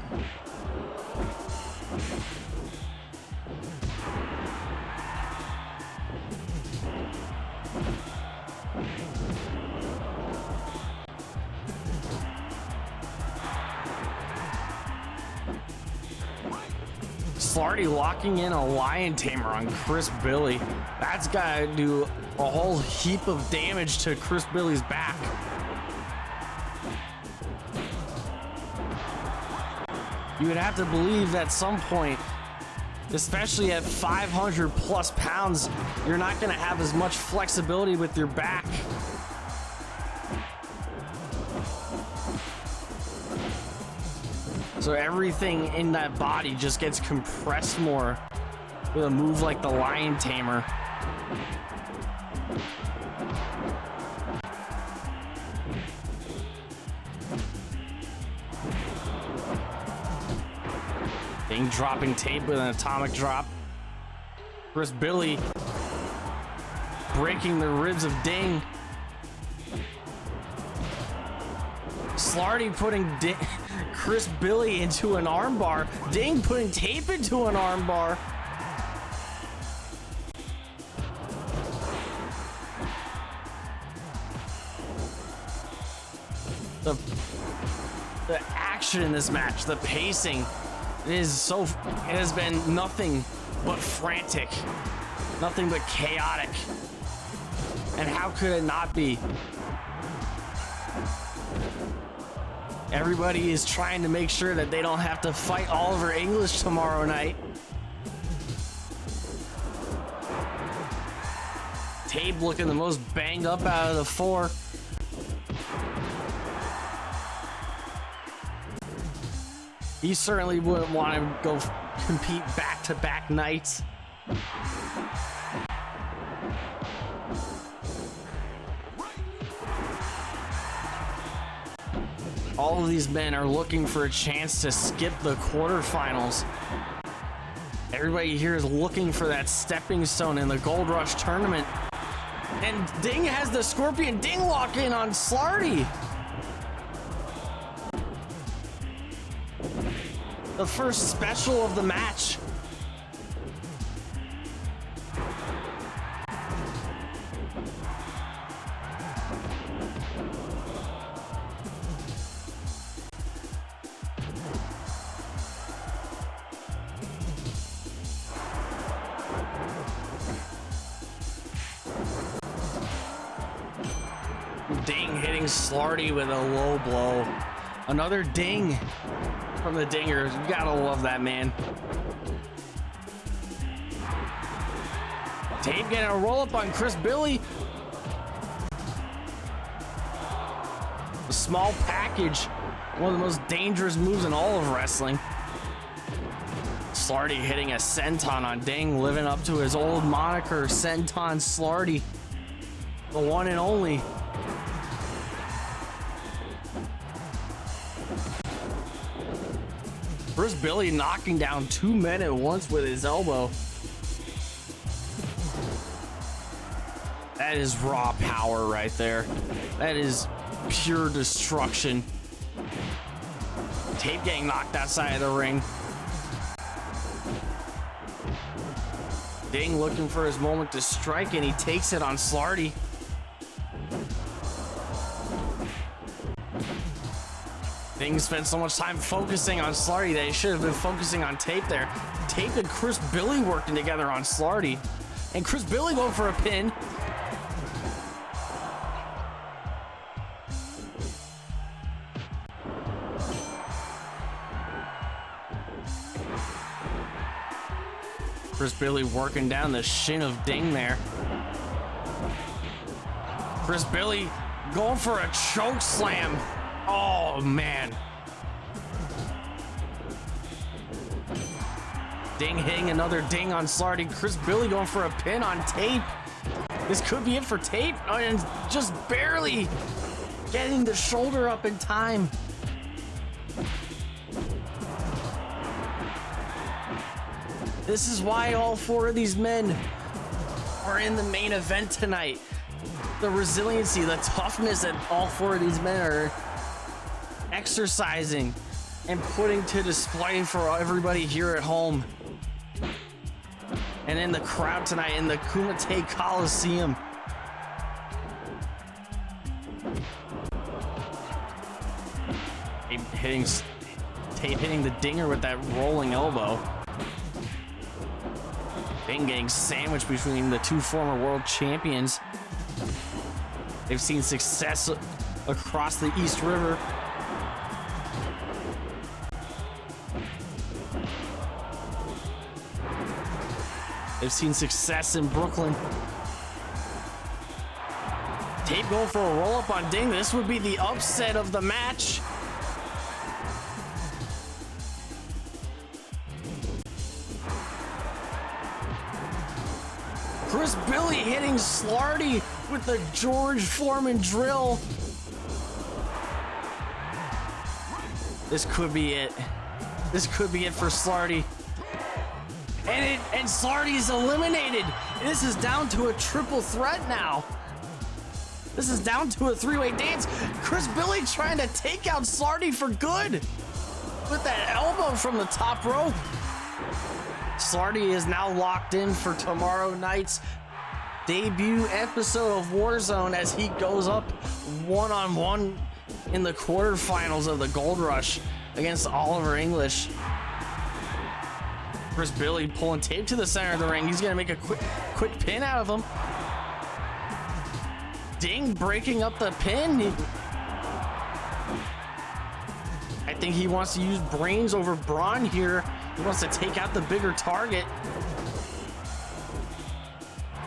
Slarty locking in a lion tamer on Chris Billy. That's gotta do a whole heap of damage to Chris Billy's back. You would have to believe at some point, especially at 500 plus pounds, you're not gonna have as much flexibility with your back. So everything in that body just gets compressed more with a move like the lion tamer. Ding dropping Tape with an atomic drop. Chris Billy breaking the ribs of Ding. Slarty putting Chris Billy into an armbar. Ding putting Tape into an armbar. The action in this match, the pacing, it has been nothing but frantic, nothing but chaotic. And how could it not be? Everybody is trying to make sure that they don't have to fight Oliver English tomorrow night. Tape looking the most banged up out of the four. He certainly wouldn't want to go compete back-to-back nights. All of these men are looking for a chance to skip the quarterfinals. Everybody here is looking for that stepping stone in the Gold Rush tournament. And Ding has the Scorpion Ding lock in on Slarty. The first special of the match. Ding hitting Slarty with a low blow. Another ding from the Dingers. You gotta love that, man. Tape getting a roll up on Chris Billy. A small package. One of the most dangerous moves in all of wrestling. Slarty hitting a senton on Ding, living up to his old moniker, Senton Slarty. The one and only. Chris Billy knocking down two men at once with his elbow. That is raw power right there. That is pure destruction. Tape getting knocked outside of the ring. Ding looking for his moment to strike, and he takes it on Slarty. Ding spent so much time focusing on Slarty that he should have been focusing on Tape there. Tape and Chris Billy working together on Slarty. And Chris Billy going for a pin. Chris Billy working down the shin of Ding there. Chris Billy going for a choke slam. Oh, man. Ding hitting another ding on Slarty. Chris Billy going for a pin on Tape. This could be it for Tape. Oh, and just barely getting the shoulder up in time. This is why all four of these men are in the main event tonight. The resiliency, the toughness that all four of these men are exercising and putting to display for everybody here at home and in the crowd tonight in the Kumite Coliseum. Tape hitting the Dinger with that rolling elbow. Ding getting sandwiched between the two former world champions. They've seen success across the East River. They've seen success in Brooklyn. Tape going for a roll-up on Ding. This would be the upset of the match. Chris Billy hitting Slarty with the George Foreman drill. This could be it. This could be it for Slarty. And Sardi's eliminated. This is down to a triple threat now. This is down to a three-way dance. Chris Billy trying to take out Sardi for good with that elbow from the top rope. Sardi is now locked in for tomorrow night's debut episode of Warzone as he goes up one-on-one in the quarterfinals of the Gold Rush against Oliver English. Chris Billy pulling Tape to the center of the ring. He's gonna make a quick pin out of him. Ding breaking up the pin. I think he wants to use brains over brawn here. He wants to take out the bigger target.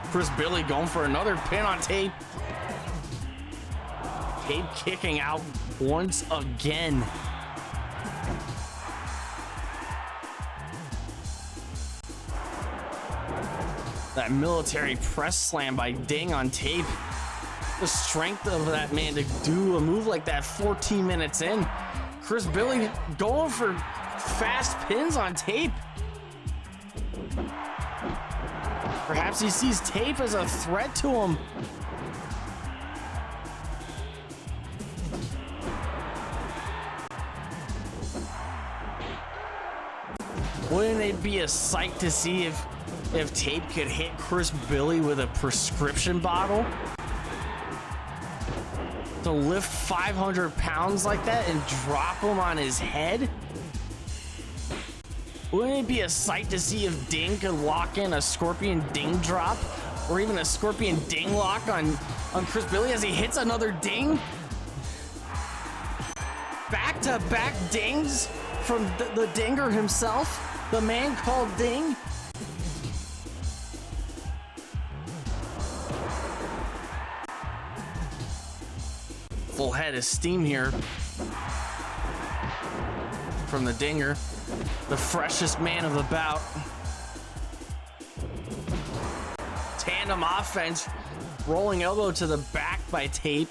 Chris Billy going for another pin on Tape. Tape kicking out once again. That military press slam by Ding on Tape. The strength of that man to do a move like that 14 minutes in. Chris Billy going for fast pins on Tape. Perhaps he sees Tape as a threat to him. Wouldn't it be a sight to see if Tape could hit Chris Billy with a prescription bottle? To lift 500 pounds like that and drop him on his head? Wouldn't it be a sight to see if Ding could lock in a Scorpion Ding drop or even a Scorpion Ding lock on Chris Billy as he hits another Ding? Back-to-back dings from the Dinger himself, the man called Ding. Full head of steam here from the Dinger, the freshest man of the bout. Tandem offense, rolling elbow to the back by Tape.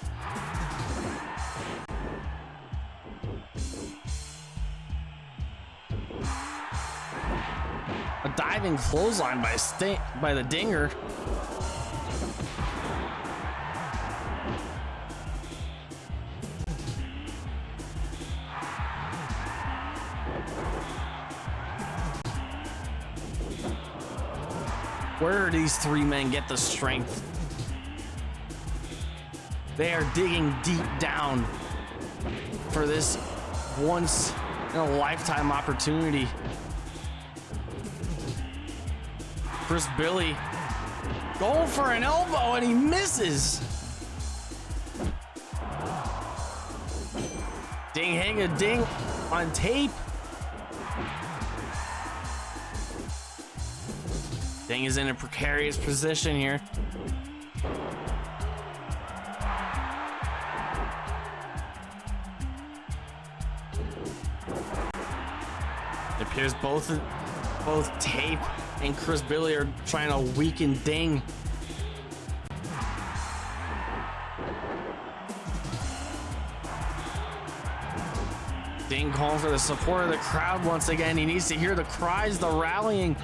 A diving clothesline by the Dinger. Where do these three men get the strength? They are digging deep down for this once in a lifetime opportunity. Chris Billy going for an elbow and he misses. Ding hang a ding on Tape. Ding is in a precarious position here. It appears both Tape and Chris Billy are trying to weaken Ding. Ding calling for the support of the crowd once again. He needs to hear the cries, the rallying.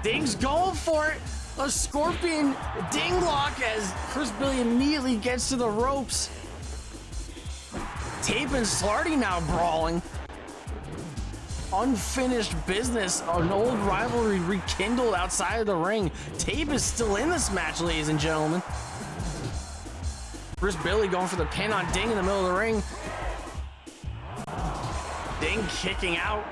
Ding's going for it. A Scorpion Ding lock as Chris Billy immediately gets to the ropes. Tape and Sardi now brawling. Unfinished business. An old rivalry rekindled outside of the ring. Tape is still in this match, ladies and gentlemen. Chris Billy going for the pin on Ding in the middle of the ring. Ding kicking out.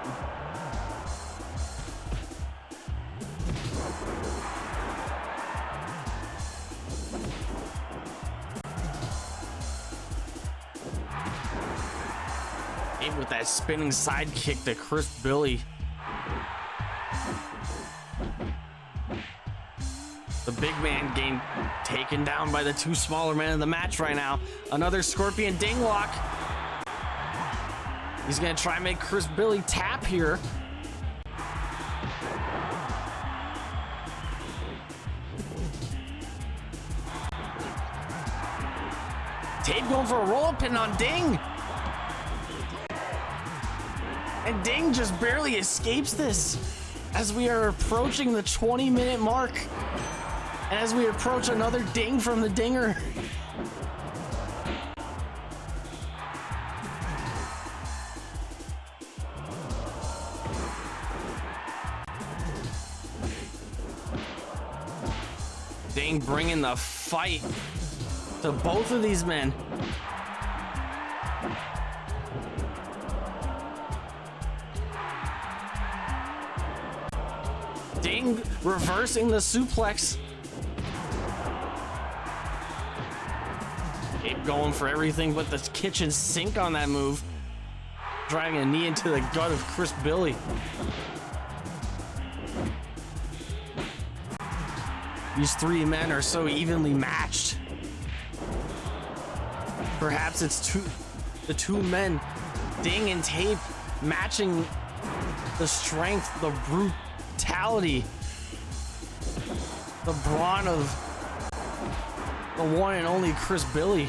With that spinning side kick to Chris Billy. The big man getting taken down by the two smaller men in the match right now. Another Scorpion Ding lock. He's gonna try and make Chris Billy tap here. Tape going for a roll-up pin on Ding. And Ding just barely escapes this as we are approaching the 20-minute mark. And as we approach another ding from the dinger. Ding bringing the fight to both of these men. Ding reversing the suplex. Ape going for everything but the kitchen sink on that move. Driving a knee into the gut of Chris Billy. These three men are so evenly matched. Perhaps it's the two men, Ding and Tape, matching the strength, the brutality, the brawn of the one and only Chris Billy.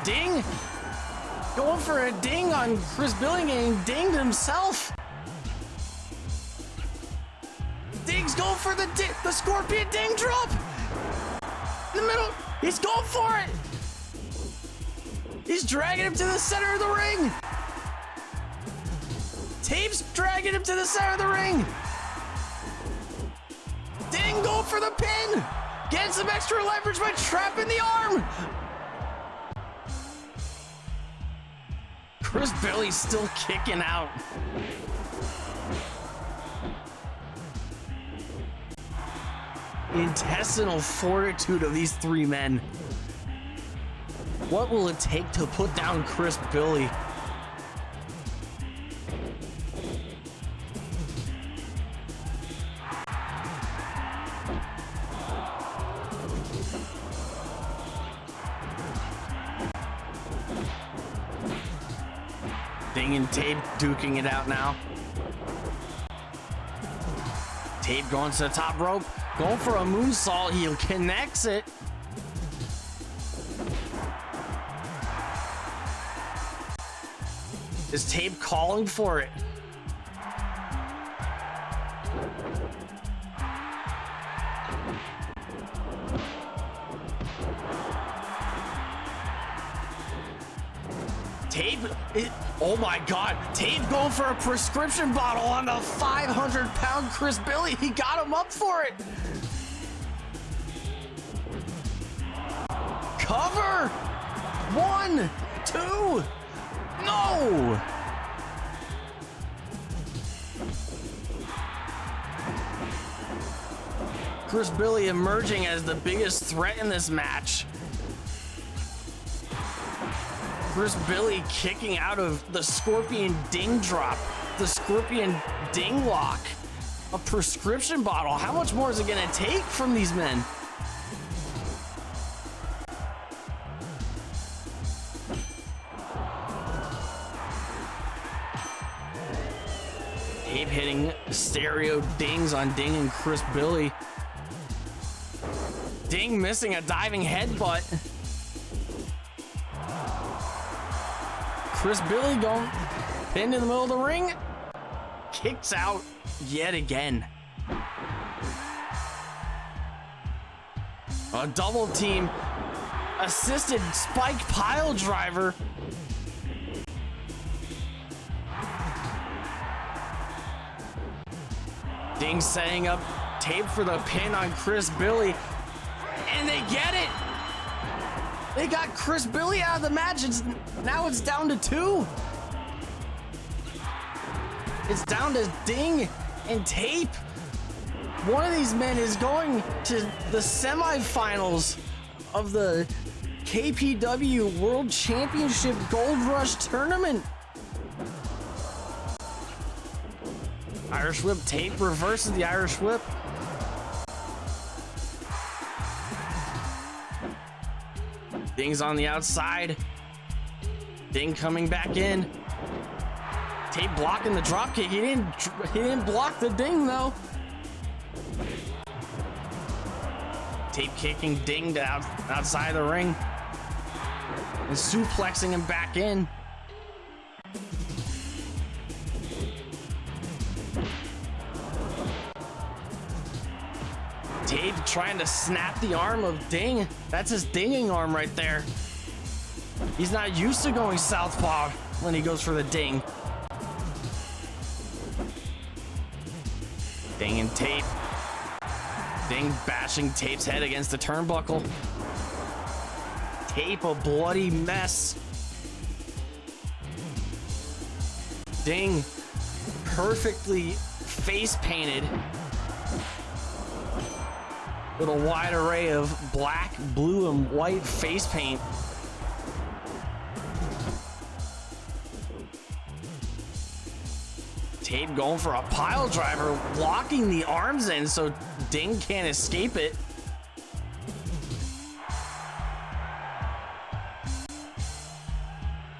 Ding going for a ding on Chris Billy, getting dinged himself. Ding's going for the scorpion ding drop in the middle. He's going for it. He's dragging him to the center of the ring. Tape's dragging him to the center of the ring. Ding going for the pin. Getting some extra leverage by trapping the arm. Chris Billy's still kicking out. The intestinal fortitude of these three men. What will it take to put down Chris Billy? Ding and Tape duking it out now. Tape going to the top rope. Going for a moonsault, he connects it. Is Tape calling for it? Tape, oh my God, Tape going for a prescription bottle on the 500-pound Chris Billy. He got him up for it. Cover! 1, 2, no! Chris Billy emerging as the biggest threat in this match. Chris Billy kicking out of the Scorpion Ding drop, the Scorpion Ding lock, a prescription bottle. How much more is it gonna take from these men? Tape hitting stereo dings on Ding and Chris Billy. Ding missing a diving headbutt. Chris Billy going pinned in the middle of the ring. Kicks out yet again. A double team assisted spike pile driver. Ding setting up Tape for the pin on Chris Billy. And they get it. They got Chris Billy out of the match. Now it's down to 2. It's down to Ding and Tape. One of these men is going to the semifinals of the KPW World Championship Gold Rush Tournament. Irish Whip. Tape reverses the Irish Whip. Ding's on the outside. Ding coming back in. Tape blocking the drop kick. He didn't block the Ding though. Tape kicking Ding to outside the ring. and suplexing him back in. Tape trying to snap the arm of Ding. That's his dinging arm right there. He's not used to going southpaw when he goes for the ding. Ding and Tape. Ding bashing Tape's head against the turnbuckle. Tape a bloody mess. Ding perfectly face painted with a wide array of black, blue, and white face paint. Tape going for a pile driver, locking the arms in so Ding can't escape it.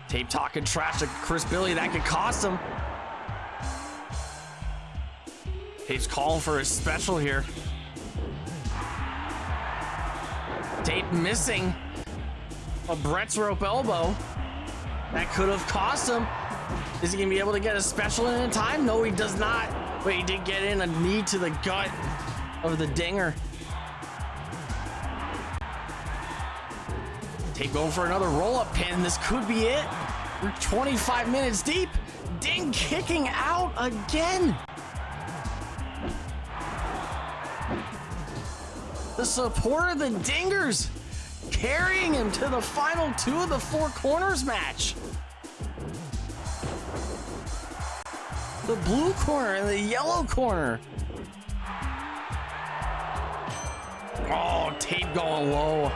Tape talking trash to Chris Billy, that could cost him. Tape's calling for his special here. Tape missing a Brett's rope elbow. That could have cost him. Is he gonna be able to get a special in time? No, he does not. But he did get in a knee to the gut of the Dinger. Tape going for another roll-up pin. This could be it. We're 25 minutes deep. Ding kicking out again. The support of the Dingers carrying him to the final two of the Four Corners match. The blue corner and the yellow corner. Oh, Tape going low.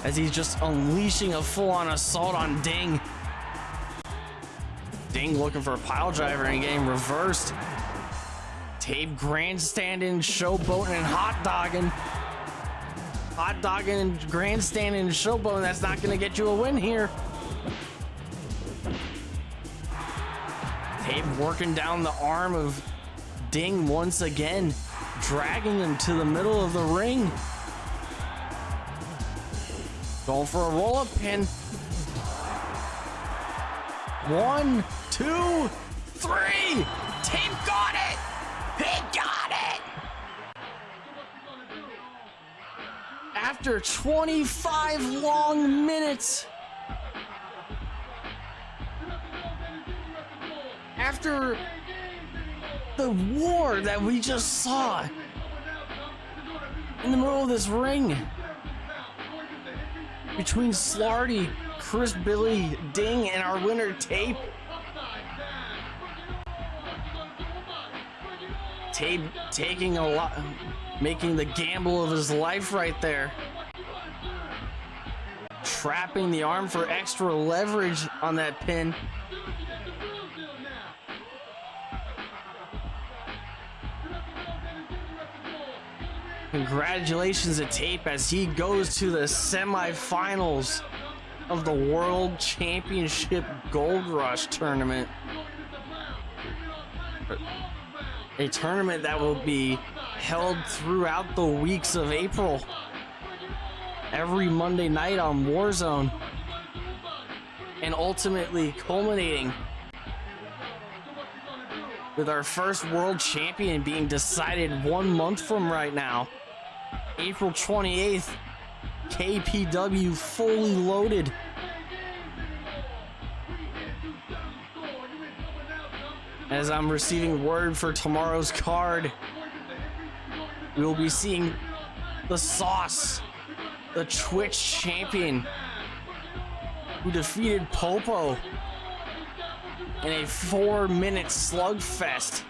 As he's just unleashing a full-on assault on Ding. Ding looking for a pile driver and getting reversed. Tape grandstanding, showboating, and hot dogging. Hot dogging and grandstanding and showboating. That's not going to get you a win here. Tape working down the arm of Ding once again, dragging him to the middle of the ring. Going for a roll-up pin. 1, 2, 3. Tape got it. He got it. After 25 long minutes. After the war that we just saw in the middle of this ring between Slarty, Chris Billy, Ding, and our winner Tape. Tape taking a lot, making the gamble of his life right there. Trapping the arm for extra leverage on that pin. Congratulations to Tape as he goes to the semifinals of the World Championship Gold Rush tournament. A tournament that will be held throughout the weeks of April. Every Monday night on Warzone. And ultimately culminating with our first world champion being decided 1 month from right now. April 28th, KPW fully loaded. As I'm receiving word for tomorrow's card, we will be seeing the Sauce, the Twitch champion, who defeated Popo in a 4-minute slugfest.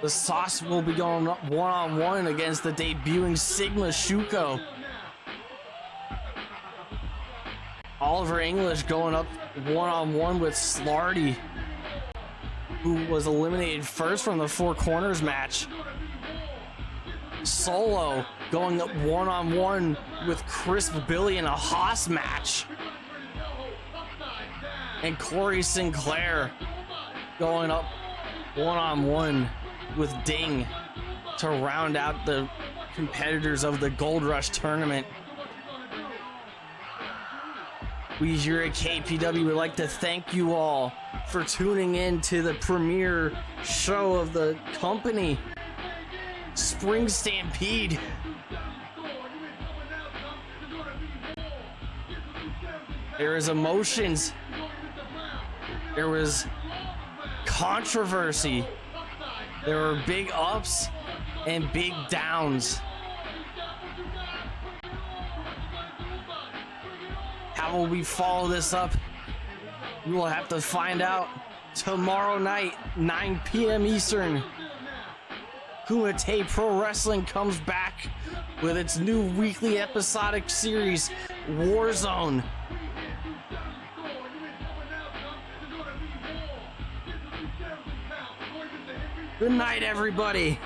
The Sauce will be going one-on-one against the debuting Sigma Shuko. Oliver English going up one-on-one with Slarty, who was eliminated first from the Four Corners match. Solo going up one-on-one with Chris Billy in a Haas match. And Corey Sinclair going up one-on-one with Ding to round out the competitors of the Gold Rush tournament. We here at KPW would like to thank you all for tuning in to the premiere show of the company, Spring Stampede. There is emotions. There was controversy. There were big ups and big downs. How will we follow this up? We will have to find out tomorrow night, 9 p.m. Eastern. Kumite Pro Wrestling comes back with its new weekly episodic series, Warzone. Good night, everybody.